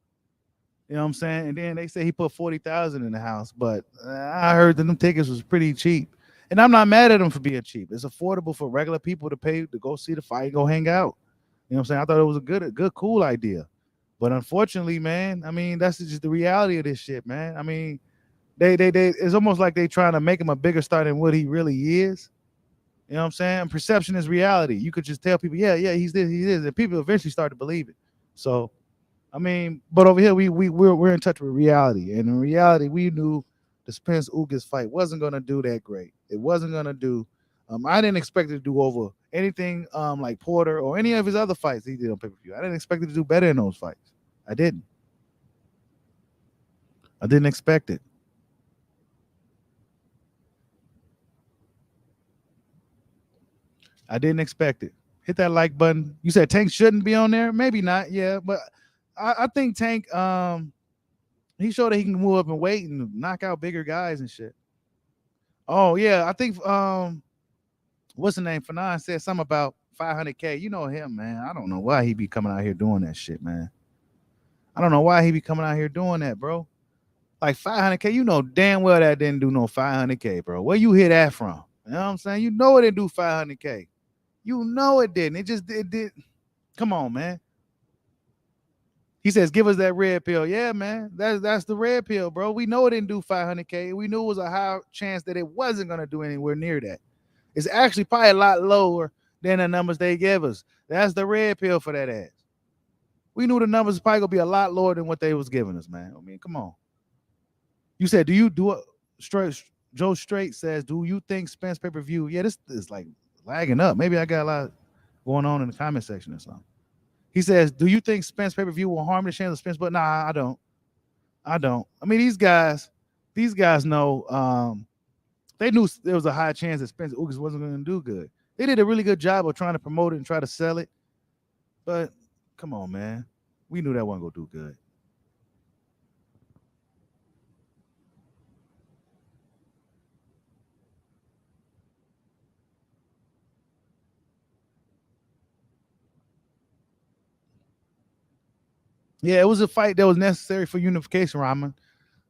You know what I'm saying? And then they say he put 40,000 in the house, but I heard that them tickets was pretty cheap. And I'm not mad at him for being cheap. It's affordable for regular people to pay to go see the fight and go hang out. You know what I'm saying? I thought it was a good, cool idea. But unfortunately, man, I mean, that's just the reality of this shit, man. I mean, they it's almost like they trying to make him a bigger star than what he really is. You know what I'm saying? And perception is reality. You could just tell people, yeah, he's this, he is, and people eventually start to believe it. So, I mean, but over here we're in touch with reality, and in reality, we knew the Spence Ugas fight wasn't gonna do that great. It wasn't gonna do. I didn't expect it to do over anything like Porter or any of his other fights he did on pay-per-view. I didn't expect it to do better in those fights. I didn't expect it. I didn't expect it. Hit that like button. You said Tank shouldn't be on there. Maybe not. Yeah, but I think Tank. He showed that he can move up and weight and knock out bigger guys and shit. Oh yeah, I think what's the name? Fanon said something about 500K. You know him, man. I don't know why he be coming out here doing that shit, man. I don't know why he be coming out here doing that, bro. Like 500K, you know damn well that didn't do no 500K, bro. Where you hear that from? You know what I'm saying? You know it didn't do 500K. You know it didn't. It did. Come on, man. He says, give us that red pill. Yeah, man. That's the red pill, bro. We know it didn't do 500K. We knew it was a high chance that it wasn't going to do anywhere near that. It's actually probably a lot lower than the numbers they gave us. That's the red pill for that ass. We knew the numbers probably going to be a lot lower than what they was giving us, man. I mean, come on. You said, do you do it straight? Joe Straight says, do you think Spence pay-per-view? Yeah, this is like lagging up. Maybe I got a lot going on in the comment section or something. He says, do you think Spence pay-per-view will harm the chance of Spence? But nah, I don't. I mean, these guys know they knew there was a high chance that Spence Ugas wasn't going to do good. They did a really good job of trying to promote it and try to sell it. But come on, man. We knew that wasn't going to do good. Yeah, it was a fight that was necessary for unification, Rahman.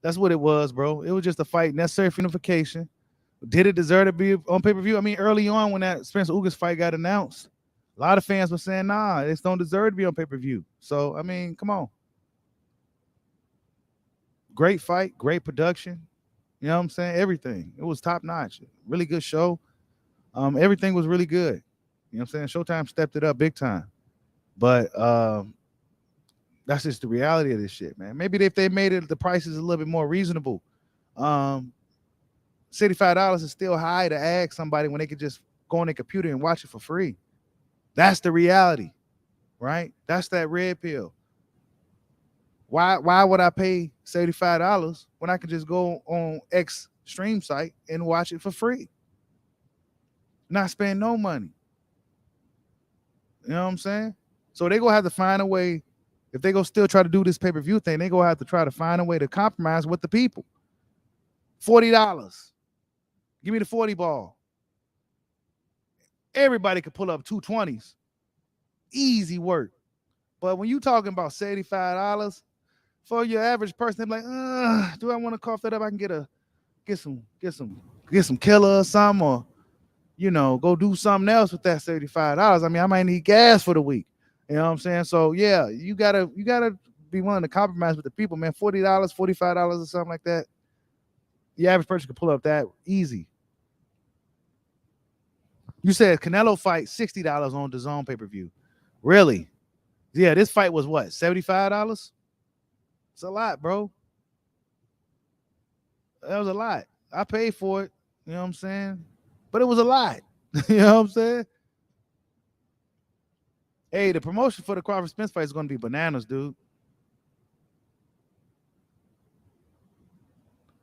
That's what it was, bro. It was just a fight necessary for unification. Did it deserve to be on pay-per-view? I mean, early on when that Spence Ugas fight got announced, a lot of fans were saying, nah, it don't deserve to be on pay-per-view. So, I mean, come on. Great fight, great production. You know what I'm saying? Everything. It was top-notch. Really good show. Everything was really good. You know what I'm saying? Showtime stepped it up big time. But that's just the reality of this shit, man. Maybe if they made it the prices a little bit more reasonable. $65 is still high to ask somebody when they could just go on their computer and watch it for free. That's the reality, right? That's that red pill. Why would I pay $75 when I could just go on X stream site and watch it for free? Not spend no money. You know what I'm saying? So they gonna have to find a way. If they go still try to do this pay-per-view thing, they gonna have to try to find a way to compromise with the people. $40. Give me the 40 ball. Everybody could pull up 220s. Easy work. But when you talking about $75 for your average person, they're like, do I want to cough that up? I can get some killer or something, or go do something else with that $75. I mean, I might need gas for the week. You know what I'm saying? So yeah, you gotta be willing to compromise with the people, man. $40, $45 or something like that. The average person could pull up that easy. You said Canelo fight $60 on the Zone pay-per-view. Really? Yeah, this fight was what, $75? It's a lot, bro. That was a lot. I paid for it. You know what I'm saying? But it was a lot. You know what I'm saying? Hey, the promotion for the Crawford Spence fight is going to be bananas, dude.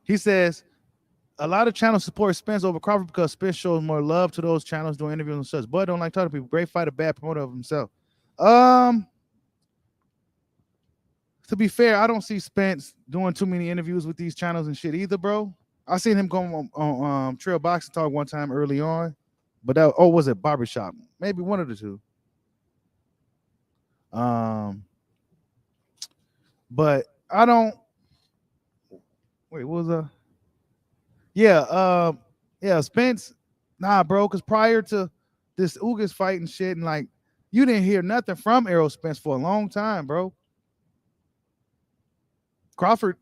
He says a lot of channels support Spence over Crawford because Spence shows more love to those channels doing interviews and such. But don't like talking to people. Great fighter, bad promoter of himself. To be fair, I don't see Spence doing too many interviews with these channels and shit either, bro. I seen him go on Trail Boxing Talk one time early on, but was it Barbershop? Maybe one of the two. But I don't. Wait, what was yeah, Spence. Nah, bro, because prior to this Ugas fight and shit, and like you didn't hear nothing from Errol Spence for a long time, bro. Crawford,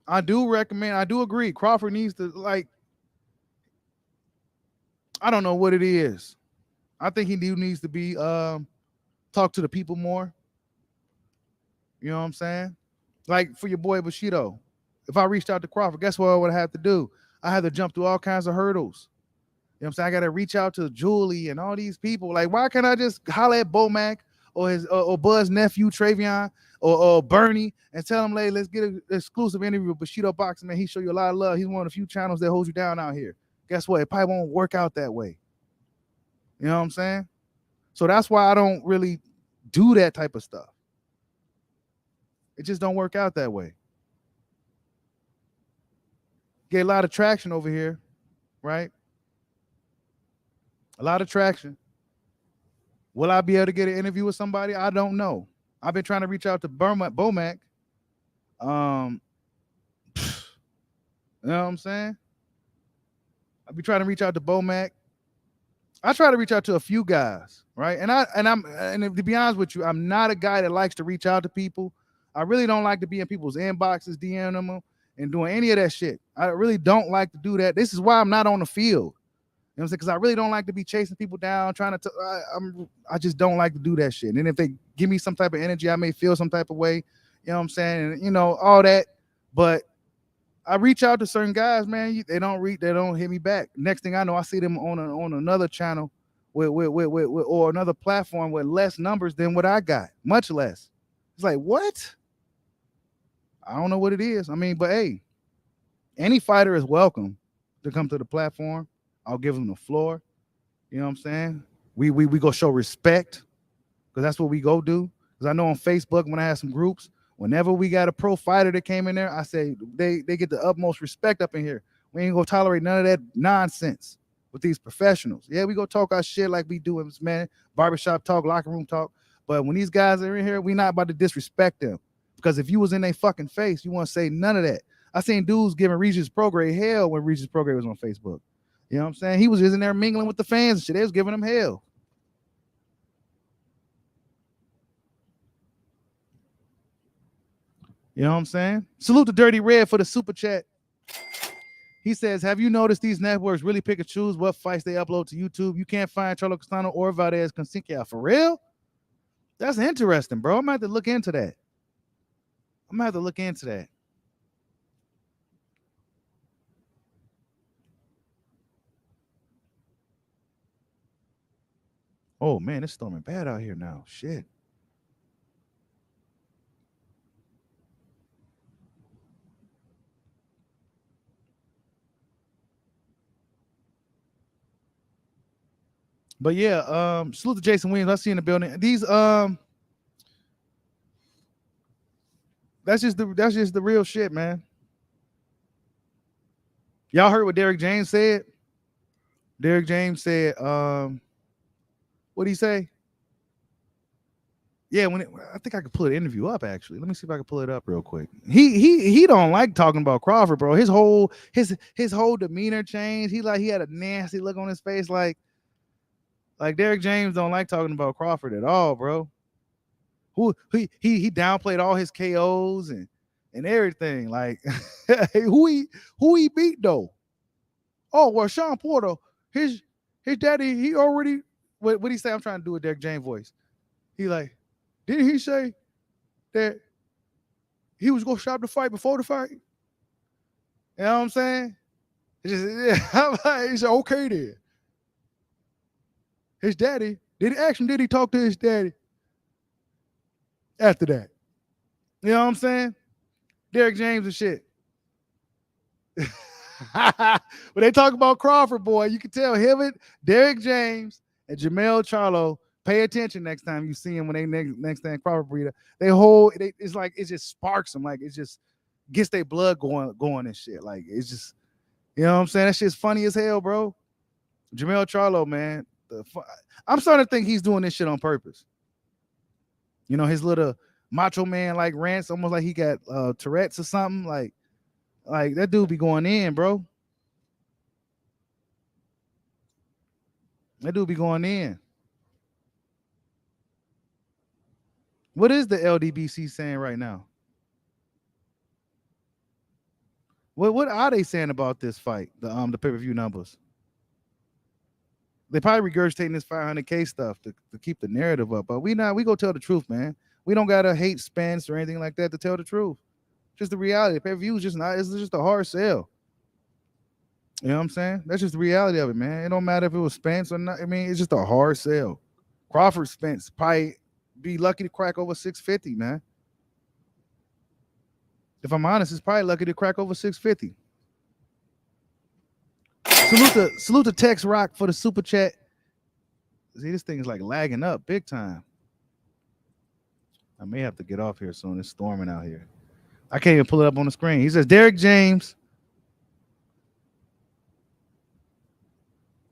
I do agree. Crawford needs to, like, I don't know what it is. I think he needs to be talk to the people more. You know what I'm saying? Like for your boy Bushido. If I reached out to Crawford, guess what I would have to do? I had to jump through all kinds of hurdles. You know what I'm saying? I got to reach out to Julie and all these people. Like, why can't I just holler at Bomac or his or Bud's nephew Travion or Bernie and tell him, hey, let's get an exclusive interview with Bushido Boxing, man. He show you a lot of love. He's one of the few channels that holds you down out here. Guess what? It probably won't work out that way. You know what I'm saying? So that's why I don't really do that type of stuff. It just don't work out that way. Get a lot of traction over here, right? A lot of traction. Will I be able to get an interview with somebody? I don't know. I've been trying to reach out to Bomac. You know what I'm saying? I've been trying to reach out to Bomac. I try to reach out to a few guys, right? And to be honest with you, I'm not a guy that likes to reach out to people. I really don't like to be in people's inboxes, DMing them and doing any of that shit. I really don't like to do that. This is why I'm not on the field. You know what I'm saying? Because I really don't like to be chasing people down, trying to. I just don't like to do that shit. And if they give me some type of energy, I may feel some type of way. You know what I'm saying? And, all that. But I reach out to certain guys, man. They don't hit me back. Next thing I know, I see them on another channel with or another platform with less numbers than what I got, much less. It's like, what? I don't know what it is. I mean, but hey, any fighter is welcome to come to the platform. I'll give them the floor. You know what I'm saying? We go show respect because that's what we go do. Because I know on Facebook when I have some groups, whenever we got a pro fighter that came in there, I say they get the utmost respect up in here. We ain't gonna tolerate none of that nonsense with these professionals. Yeah, we go talk our shit like we do in this, man, barbershop talk, locker room talk. But when these guys are in here, we not about to disrespect them. Because if you was in their fucking face, you want to say none of that. I seen dudes giving Regis Prograde hell when Regis Prograde was on Facebook. You know what I'm saying? He was just in there mingling with the fans and shit. They was giving him hell. You know what I'm saying? Salute to Dirty Red for the super chat. He says, have you noticed these networks really pick and choose what fights they upload to YouTube? You can't find Charlo Castano or Valdez Consinkia. For real? That's interesting, bro. I'm going to have to look into that. Oh, man, it's storming bad out here now. Shit. But yeah, salute to Jason Williams. I see in the building. These that's just the real shit, man. Y'all heard what Derrick James said? Derrick James said, what'd he say? Yeah, I think I could pull the interview up actually. Let me see if I can pull it up real quick. He don't like talking about Crawford, bro. His whole demeanor changed. He had a nasty look on his face, like Derrick James don't like talking about Crawford at all, bro. He downplayed all his KOs and everything. Like who he beat though? Oh well, Sean Porter, his daddy, he already what he say? I'm trying to do a Derrick James voice. He like, didn't he say that he was gonna stop the fight before the fight? You know what I'm saying? It's just, yeah, like, he said, okay then. His daddy, did he talk to his daddy after that? You know what I'm saying? Derrick James and shit. When they talk about Crawford, boy, you can tell him and Derrick James and Jamel Charlo. Pay attention next time you see him when they next time Crawford breeder. It's like it just sparks them, like it just gets their blood going and shit. Like it's just, you know what I'm saying? That shit's funny as hell, bro. Jamel Charlo, man. I'm starting to think he's doing this shit on purpose. You know, his little macho man like rants, almost like he got Tourette's or something. Like that dude be going in, bro. That dude be going in. What is the LDBC saying right now? What are they saying about this fight? The pay-per-view numbers. They probably regurgitating this 500K stuff to keep the narrative up. But we go tell the truth, man. We don't gotta hate Spence or anything like that to tell the truth. Just the reality. Pay-per-view is it's just a hard sell. You know what I'm saying? That's just the reality of it, man. It don't matter if it was Spence or not. I mean, it's just a hard sell. Crawford Spence probably be lucky to crack over 650, man. If I'm honest, it's probably lucky to crack over 650. Salute to Tex Rock for the super chat. See, this thing is like lagging up big time. I may have to get off here soon. It's storming out here. I can't even pull it up on the screen. He says, Derrick James.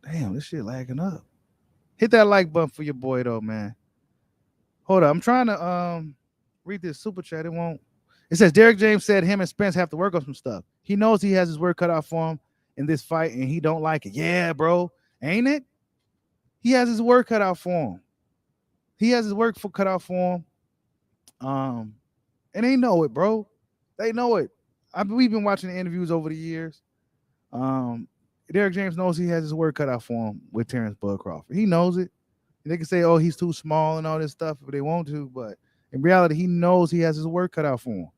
Damn, this shit lagging up. Hit that like button for your boy, though, man. Hold up. I'm trying to read this super chat. It won't. It says, Derrick James said him and Spence have to work on some stuff. He knows he has his work cut out for him in this fight, and he don't like it. Yeah, bro. Ain't it? He has his work cut out for him. He has his work cut out for him. And they know it, bro. They know it. We've been watching the interviews over the years. Derrick James knows he has his work cut out for him with Terrence Bud Crawford. He knows it. They can say, oh, he's too small and all this stuff if they want to, but in reality, he knows he has his work cut out for him.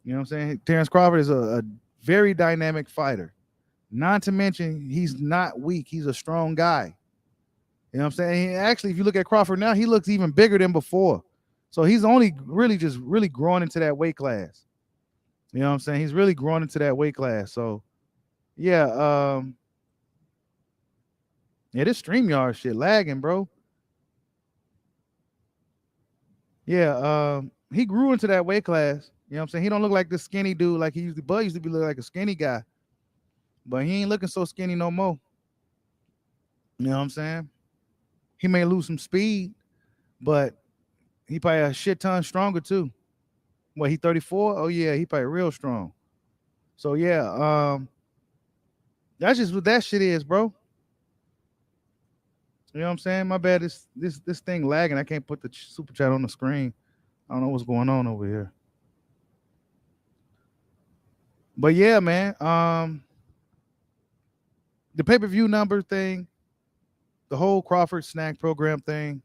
You know what I'm saying? Terrence Crawford is a very dynamic fighter. Not to mention, he's not weak. He's a strong guy. You know what I'm saying? Actually, if you look at Crawford now, he looks even bigger than before. So he's only really growing into that weight class. You know what I'm saying? He's really growing into that weight class. So, yeah. Yeah, this StreamYard shit lagging, bro. Yeah, he grew into that weight class. You know what I'm saying? He don't look like this skinny dude like he used to. Bud used to be look like a skinny guy. But he ain't looking so skinny no more. You know what I'm saying? He may lose some speed, but he probably a shit ton stronger too. What, he 34? Oh yeah, he probably real strong. So yeah, that's just what that shit is, bro. You know what I'm saying? My bad. This thing lagging. I can't put the super chat on the screen. I don't know what's going on over here. But yeah, man. The pay-per-view number thing, the whole Crawford Snac program thing,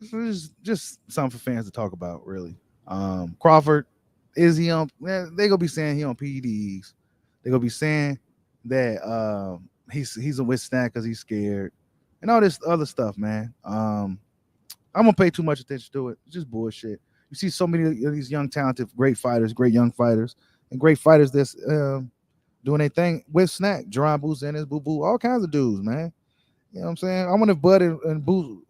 it's just something for fans to talk about, really. Crawford, is he on? They gonna be saying he on PEDs. They gonna be saying that he's a with Snac because he's scared, and all this other stuff, man. I'm gonna pay too much attention to it. It's just bullshit. You see so many of these young, talented, great fighters, great young fighters, and great fighters that's doing their thing with Snac. Jerron Booth and his Boo Boo, all kinds of dudes, man. You know what I'm saying? I wonder if Bud and Boo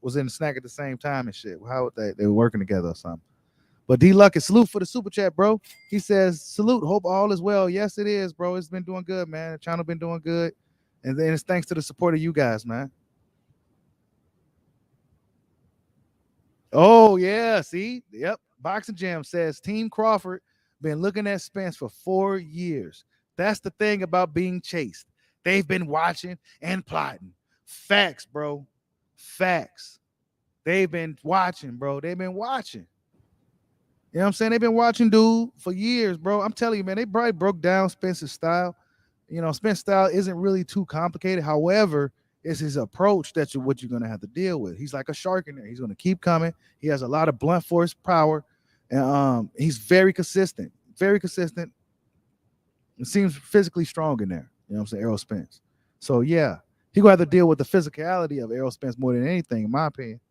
was in the Snack at the same time and shit. How would they were working together or something? But D Luck is salute for the super chat, bro. He says, salute, hope all is well. Yes, it is, bro. It's been doing good, man. The channel been doing good. And then it's thanks to the support of you guys, man. Oh, yeah. See? Yep. Boxing Jam says Team Crawford been looking at Spence for 4 years. That's the thing about being chased. They've been watching and plotting. Facts, bro. Facts. They've been watching, bro. They've been watching. You know what I'm saying? They've been watching dude for years, bro. I'm telling you, man, they probably broke down Spence's style. You know, Spence's style isn't really too complicated. However, it's his approach that's what you're going to have to deal with. He's like a shark in there. He's going to keep coming. He has a lot of blunt force power. And he's very consistent. Very consistent. It seems physically strong in there. You know what I'm saying? Errol Spence. So, yeah, he's going to have to deal with the physicality of Errol Spence more than anything, in my opinion.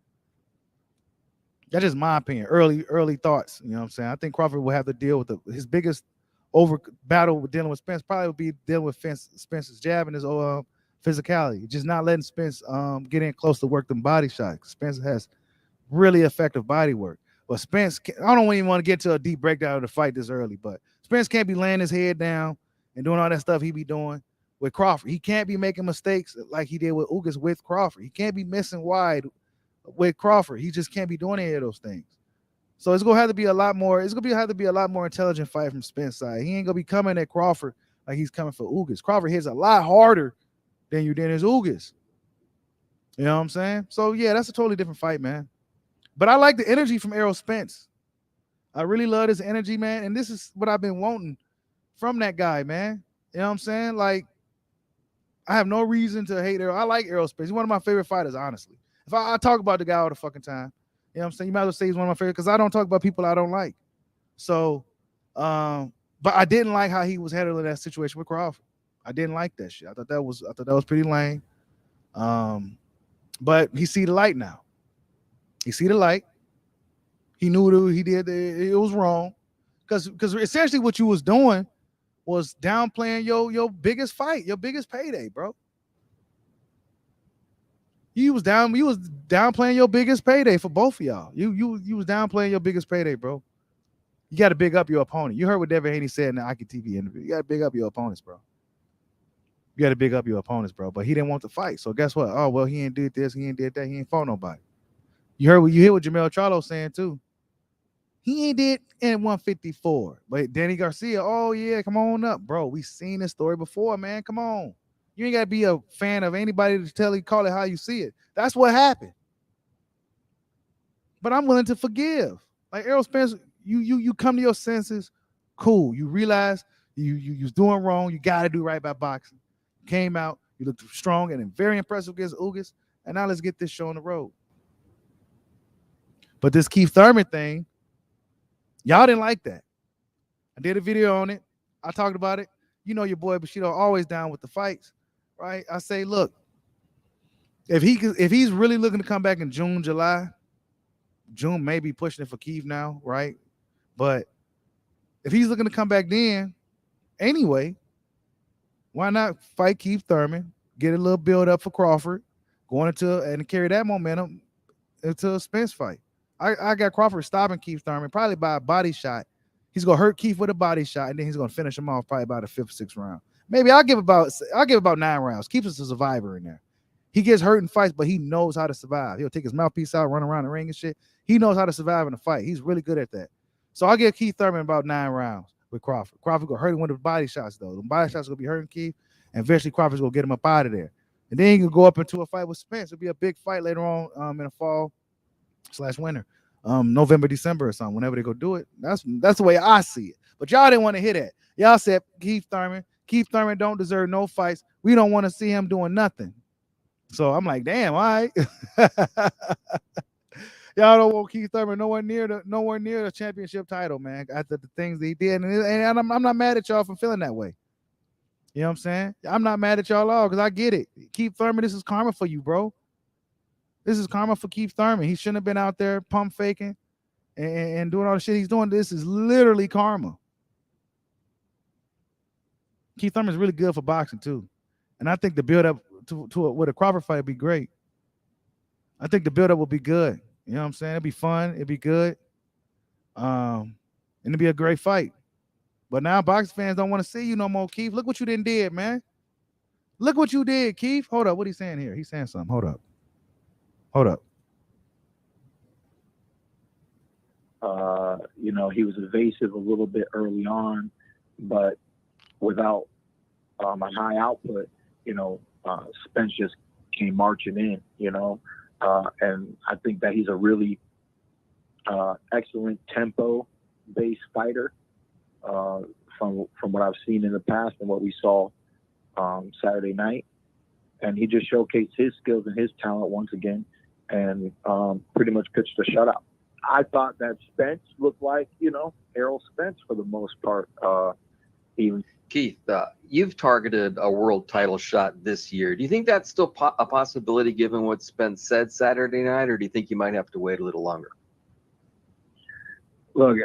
That's just my opinion. Early thoughts. You know what I'm saying? I think Crawford will have to deal with his biggest battle with dealing with Spence probably would be dealing with Spence's jab and his physicality. Just not letting Spence get in close to work them body shots. Spence has really effective body work. But Spence, I don't even want to get to a deep breakdown of the fight this early, but Spence can't be laying his head down and doing all that stuff he be doing with Crawford. He can't be making mistakes like he did with Ugas with Crawford. He can't be missing wide with Crawford. He just can't be doing any of those things. So it's gonna have to be a lot more. It's gonna have to be a lot more intelligent fight from Spence's side. He ain't gonna be coming at Crawford like he's coming for Ugas. Crawford hits a lot harder than his Ugas. You know what I'm saying? So yeah, that's a totally different fight, man. But I like the energy from Errol Spence. I really love his energy, man. And this is what I've been wanting from that guy, man. You know what I'm saying? Like, I have no reason to hate Errol. I like Errol Spence. He's one of my favorite fighters, honestly. If I talk about the guy all the fucking time, you know what I'm saying? You might as well say he's one of my favorites because I don't talk about people I don't like. So, but I didn't like how he was handling that situation with Crawford. I didn't like that shit. I thought that was pretty lame. But he see the light now. He see the light. He knew what he did. It was wrong. Because essentially what you was doing was downplaying your biggest fight, your biggest payday, bro. You was downplaying your biggest payday for both of y'all. You was downplaying your biggest payday, bro. You got to big up your opponent. You heard what Devin Haney said in the IKTV interview. You got to big up your opponents, bro. You got to big up your opponents, bro. But he didn't want to fight. So guess what? Oh, well, he ain't did this. He ain't did that. He ain't fought nobody. You hear what Jamel Charlo saying too. He ain't did in 154. But Danny Garcia, oh yeah, come on up, bro. We seen this story before, man. Come on. You ain't got to be a fan of anybody to call it how you see it. That's what happened. But I'm willing to forgive. Like Errol Spence, you come to your senses. Cool. You realize you was doing wrong. You got to do right by boxing. Came out. You looked strong and very impressive against Ugas. And now let's get this show on the road. But this Keith Thurman thing, y'all didn't like that. I did a video on it. I talked about it. You know your boy Bushido always down with the fights, right? I say, look, if he's really looking to come back in June, July, June may be pushing it for Keith now, right? But if he's looking to come back then, anyway, why not fight Keith Thurman, get a little build up for Crawford, going into and carry that momentum into a Spence fight. I got Crawford stopping Keith Thurman probably by a body shot. He's gonna hurt Keith with a body shot, and then he's gonna finish him off probably by the 5th or 6th round. Maybe I'll give about 9 rounds. Keith is a survivor in there. He gets hurt in fights, but he knows how to survive. He'll take his mouthpiece out, run around the ring and shit. He knows how to survive in a fight. He's really good at that. So I'll give Keith Thurman about 9 rounds with Crawford. Crawford gonna hurt him with the body shots though. The body shots gonna be hurting Keith, and eventually Crawford's gonna get him up out of there. And then he can go up into a fight with Spence. It'll be a big fight later on in the fall/winter. November, December or something, whenever they go do it. That's the way I see it. But y'all didn't want to hear that. Y'all said Keith Thurman don't deserve no fights. We don't want to see him doing nothing. So I'm like, damn, all right. Y'all don't want Keith Thurman nowhere near the championship title, man. After the things that he did, and I'm not mad at y'all for feeling that way. You know what I'm saying? I'm not mad at y'all all because I get it. Keith Thurman, this is karma for you, bro. This is karma for Keith Thurman. He shouldn't have been out there pump faking and doing all the shit he's doing. This is literally karma. Keith Thurman's really good for boxing too. And I think the build up with a Crawford fight would be great. I think the buildup will be good. You know what I'm saying? It'd be fun. It'd be good. And it'd be a great fight. But now boxing fans don't want to see you no more, Keith. Look what you did, man. Look what you did, Keith. Hold up. What he's saying here? He's saying something. Hold up. He was evasive a little bit early on, but without a high output, Spence just came marching in, and I think that he's a really excellent tempo-based fighter from what I've seen in the past and what we saw Saturday night. And he just showcased his skills and his talent once again and pretty much pitched a shutout. I thought that Spence looked like, Errol Spence for the most part. Even Keith, you've targeted a world title shot this year. Do you think that's still a possibility given what Spence said Saturday night, or do you think you might have to wait a little longer? Look,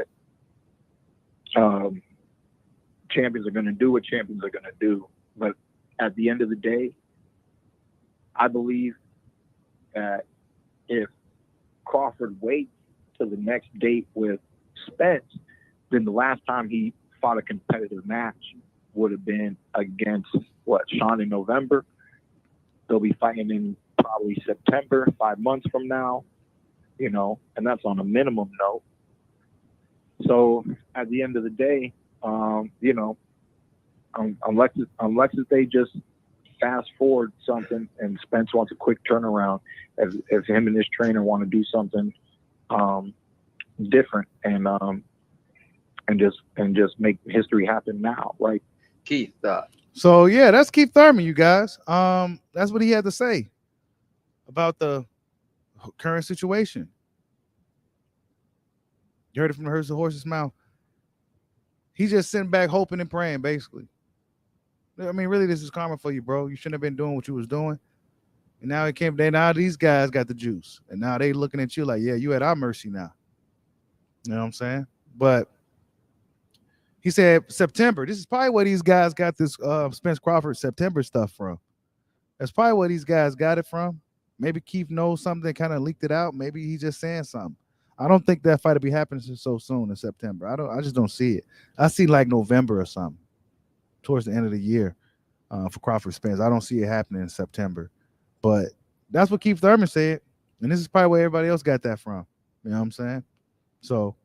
champions are going to do what champions are going to do. But at the end of the day, I believe that if Crawford waits to the next date with Spence, then the last time he fought a competitive match would have been against Sean in November. They'll be fighting in probably September, 5 months from now, and that's on a minimum note. So at the end of the day, unless they just fast forward something and Spence wants a quick turnaround, if him and his trainer want to do something different and just make history happen now, right? Keith, So yeah, that's Keith Thurman, you guys. That's what he had to say about the current situation. You heard it from the horse's mouth. He's just sitting back hoping and praying, basically. I mean, really, this is karma for you, bro. You shouldn't have been doing what you was doing. And now it came. Now these guys got the juice. And now they looking at you like, yeah, you at our mercy now. You know what I'm saying? But he said September. This is probably where these guys got this Spence Crawford September stuff from. That's probably where these guys got it from. Maybe Keith knows something, kind of leaked it out. Maybe he's just saying something. I don't think that fight will be happening so soon in September. I just don't see it. I see like November or something, towards the end of the year, for Crawford Spence. I don't see it happening in September. But that's what Keith Thurman said. And this is probably where everybody else got that from. You know what I'm saying? So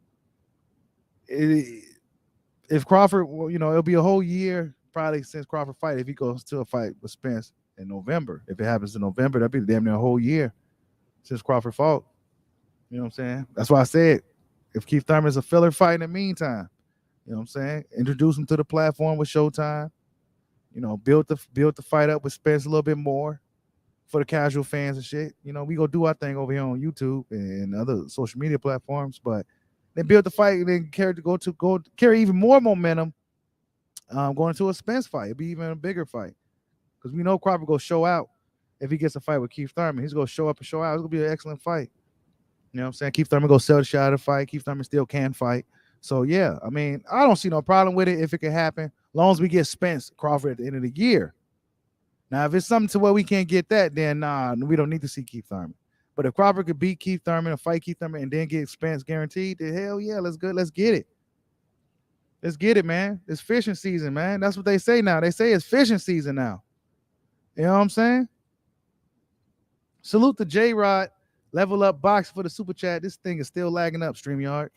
if Crawford, it'll be a whole year probably since Crawford fight if he goes to a fight with Spence in November. If it happens in November, that'll be damn near a whole year since Crawford fought. You know what I'm saying? That's why I said if Keith Thurman is a filler fight in the meantime, you know what I'm saying? Introduce him to the platform with Showtime. Build the fight up with Spence a little bit more for the casual fans and shit. We go do our thing over here on YouTube and other social media platforms, but then build the fight and then carry even more momentum going into a Spence fight. It'd be even a bigger fight because we know Crawford go show out if he gets a fight with Keith Thurman. He's gonna show up and show out. It's gonna be an excellent fight. You know what I'm saying? Keith Thurman go sell the shot of the fight. Keith Thurman still can fight. So yeah, I mean, I don't see no problem with it if it can happen, as long as we get Spence Crawford at the end of the year. Now, if it's something to where we can't get that, then we don't need to see Keith Thurman. But if Crawford could beat Keith Thurman and fight Keith Thurman and then get Spence guaranteed, then hell yeah, let's get it. Let's get it, man. It's fishing season, man. That's what they say now. They say it's fishing season now. You know what I'm saying? Salute to J-Rod. Level Up Box for the super chat. This thing is still lagging up, StreamYard.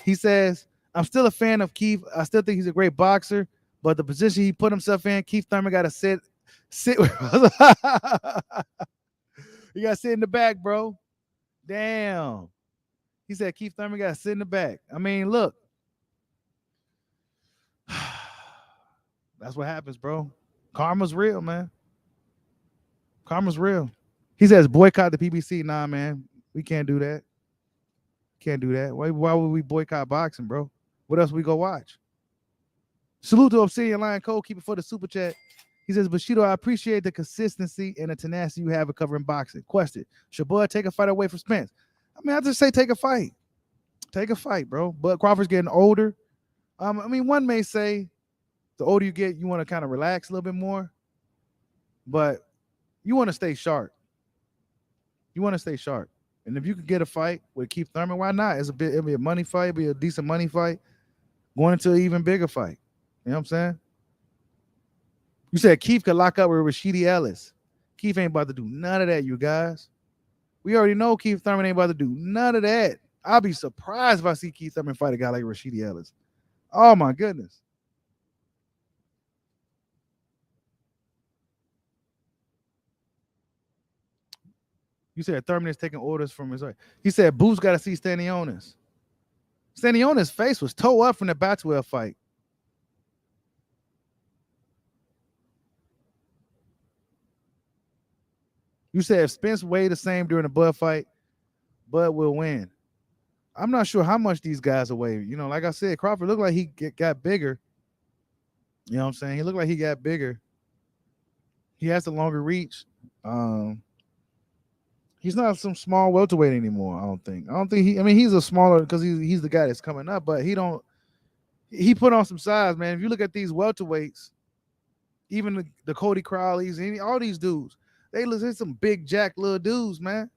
He says, I'm still a fan of Keith. I still think he's a great boxer, but the position he put himself in, Keith Thurman got to sit. You got to sit in the back, bro. Damn. He said Keith Thurman got to sit in the back. I mean, look. That's what happens, bro. Karma's real, man. Karma's real. He says boycott the PBC. Nah, man. We can't do that. Can't do that. Why would we boycott boxing, bro? What else we go watch? Salute to Obsidian Lion Cole. Keep it for the super chat. He says, Bushido, I appreciate the consistency and the tenacity you have of covering boxing. Question, should Bud take a fight away from Spence? I mean, I just say take a fight. Take a fight, bro. Bud Crawford's getting older. I mean, one may say the older you get, you want to kind of relax a little bit more. But You want to stay sharp. You want to stay sharp. And if you could get a fight with Keith Thurman, why not? It'll be a money fight, be a decent money fight, going into an even bigger fight. You know what I'm saying? You said Keith could lock up with Rashidi Ellis. Keith ain't about to do none of that, you guys. We already know Keith Thurman ain't about to do none of that. I'll be surprised if I see Keith Thurman fight a guy like Rashidi Ellis. Oh my goodness. You said Thurman is taking orders from his. He said Boots got to see Stanionis. Stanionis' face was toe up from the Batwell fight. You said if Spence weighed the same during the Bud fight, Bud will win. I'm not sure how much these guys are weighing. You know, like I said, Crawford looked like he got bigger. You know what I'm saying? He looked like he got bigger. He has the longer reach. He's not some small welterweight anymore. I don't think he. I mean, he's a smaller because he's the guy that's coming up, but he put on some size, man. If you look at these welterweights, even the Cody Crowleys, all these dudes, they're some big jack little dudes, man.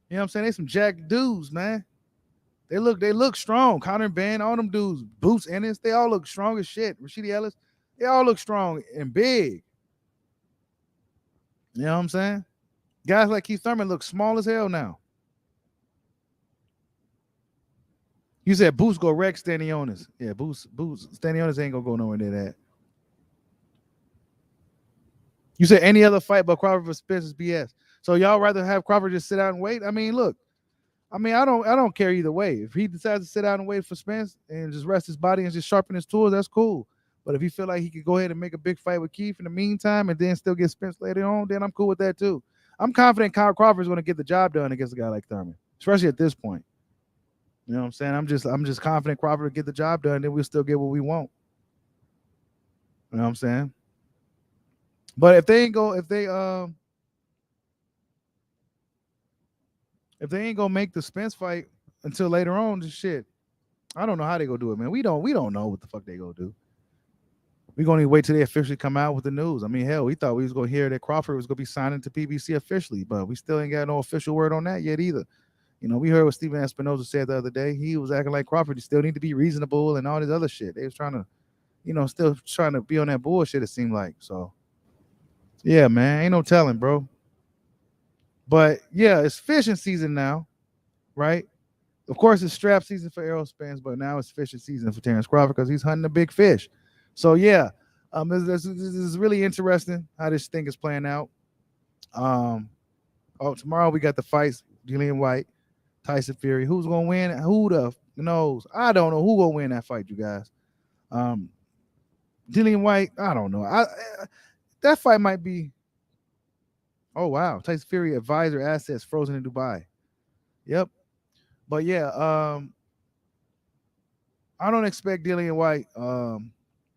You know what I'm saying? They some jack dudes, man. They look strong. Conor Ben, all them dudes, Boots Ennis, they all look strong as shit. Rashidi Ellis, they all look strong and big. You know what I'm saying? Guys like Keith Thurman look small as hell now. You said Boots go wreck Stanionis. Yeah, Boots Stanionis ain't gonna go nowhere near that. You said any other fight but Crawford for Spence is BS. So y'all rather have Crawford just sit out and wait? I mean, look. I mean, I don't care either way. If he decides to sit out and wait for Spence and just rest his body and just sharpen his tools, that's cool. But if he feel like he could go ahead and make a big fight with Keith in the meantime and then still get Spence later on, then I'm cool with that too. I'm confident Kyle Crawford is going to get the job done against a guy like Thurman, especially at this point. You know what I'm saying? I'm just confident Crawford will get the job done, then we'll still get what we want. You know what I'm saying? But if they ain't gonna make the Spence fight until later on, just shit, I don't know how they gonna do it, man. We don't know what the fuck they gonna do. We're gonna need to wait till they officially come out with the news. I mean, hell, we thought we was gonna hear that Crawford was gonna be signing to PBC officially, but we still ain't got no official word on that yet either. You know, we heard what Steven Espinoza said the other day. He was acting like Crawford still need to be reasonable and all this other shit. They was trying to, still trying to be on that bullshit, it seemed like. So, yeah, man, ain't no telling, bro. But, yeah, it's fishing season now, right? Of course, it's strap season for Errol Spence, but now it's fishing season for Terrence Crawford because he's hunting a big fish. So, yeah, this is really interesting how this thing is playing out. Tomorrow we got the fights, Dillian White, Tyson Fury. Who's going to win? Who the knows? I don't know who will win that fight, you guys. Dillian White, I don't know. That fight might be. Oh, wow. Tyson Fury advisor assets frozen in Dubai. Yep. But, yeah, I don't expect Dillian White.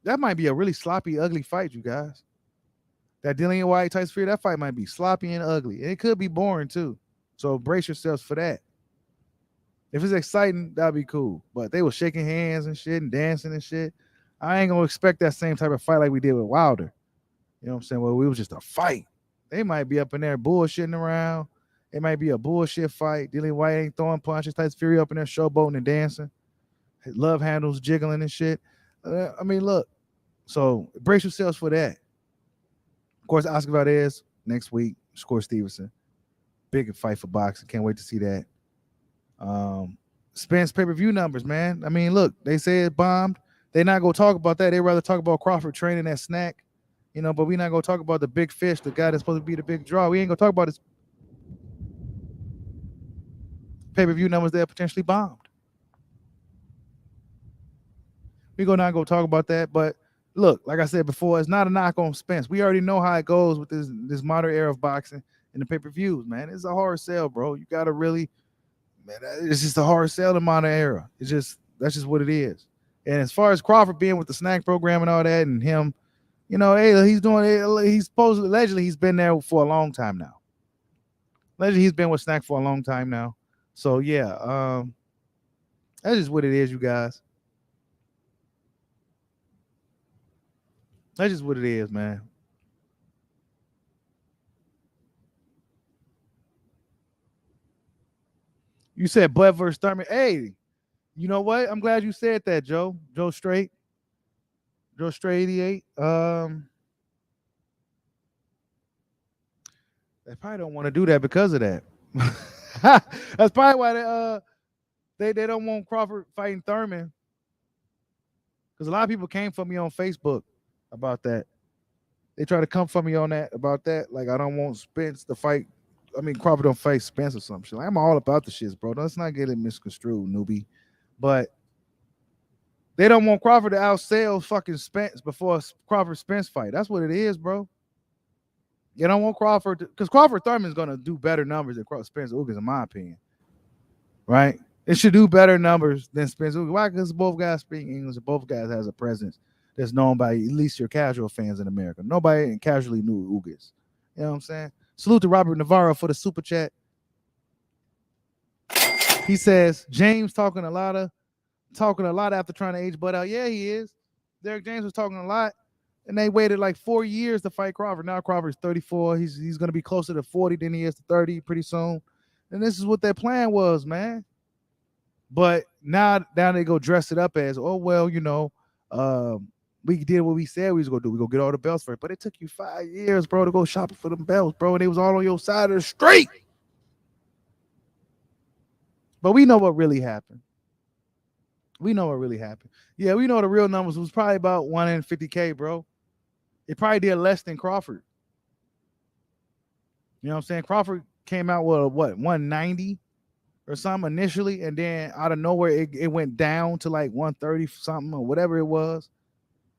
That might be a really sloppy, ugly fight, you guys. That Dillian White, Tyson Fury, that fight might be sloppy and ugly. And it could be boring, too. So brace yourselves for that. If it's exciting, that'd be cool. But they were shaking hands and shit and dancing and shit. I ain't going to expect that same type of fight like we did with Wilder. You know what I'm saying? Well, it was just a fight. They might be up in there bullshitting around. It might be a bullshit fight. Dillian White ain't throwing punches. Tyson Fury up in there showboating and dancing. His love handles jiggling and shit. I mean, look. So brace yourselves for that. Of course, Oscar Valdez next week. Shakur Stevenson. Big fight for boxing. Can't wait to see that. Spence pay-per-view numbers, man. I mean, look, they say it bombed. They're not going to talk about that. They'd rather talk about Crawford training at Snac. But we're not going to talk about the big fish, the guy that's supposed to be the big draw. We ain't going to talk about his pay-per-view numbers that potentially bombed. We're going to not go talk about that. But look, like I said before, it's not a knock on Spence. We already know how it goes with this modern era of boxing and the pay-per-views, man. It's a hard sell, bro. You got to really, man, it's just a hard sell in modern era. That's just what it is. And as far as Crawford being with the Snac program and all that and him, hey, he's doing it. Allegedly, he's been there for a long time now. Allegedly, he's been with Snac for a long time now. So, yeah, that's just what it is, you guys. That's just what it is, man. You said Bud versus Thurman. Hey, you know what? I'm glad you said that, Joe. Joe Straight 88. They probably don't want to do that because of that. That's probably why they don't want Crawford fighting Thurman. Because a lot of people came for me on Facebook about that. They try to come for me on that about that. Like I don't want Spence to fight. I mean Crawford don't fight Spence or some shit. Like, I'm all about the shits, bro. Let's not get it misconstrued, newbie. But they don't want Crawford to outsell fucking Spence before Crawford Spence fight. That's what it is, bro. You don't want Crawford because Crawford Thurman's gonna do better numbers than Spence Ugas, in my opinion. Right? It should do better numbers than Spence Ugas. Why? Because both guys speak English and both guys has a presence that's known by at least your casual fans in America. Nobody casually knew Ugas. You know what I'm saying? Salute to Robert Navarro for the super chat. He says James talking a lot after trying to age Bud out. Yeah, he is. Derek James was talking a lot, and they waited like 4 years to fight Crawford. Now Crawford's 34. He's going to be closer to 40 than he is to 30 pretty soon. And this is what their plan was, man. But now they go dress it up as, oh, well, you know, we did what we said we was going to do. We go get all the belts for it. But it took you 5 years, bro, to go shopping for them belts, bro. And they was all on your side of the street. But we know what really happened. Yeah, we know the real numbers was probably about 150K, bro. It probably did less than Crawford. You know what I'm saying? Crawford came out with what, 190 or something initially, and then out of nowhere it went down to like 130 something or whatever it was.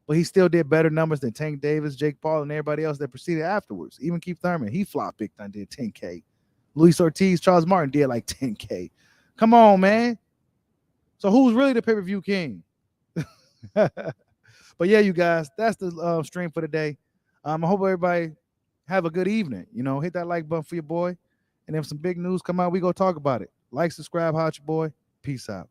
But he still did better numbers than Tank Davis, Jake Paul, and everybody else that proceeded afterwards. Even Keith Thurman, he flopped big time, did 10K. Luis Ortiz, Charles Martin did like 10K. Come on, man. So who's really the pay-per-view king? But yeah, you guys, that's the stream for today. I hope everybody have a good evening. You know, hit that like button for your boy. And if some big news come out, we go talk about it. Like, subscribe, hot your boy. Peace out.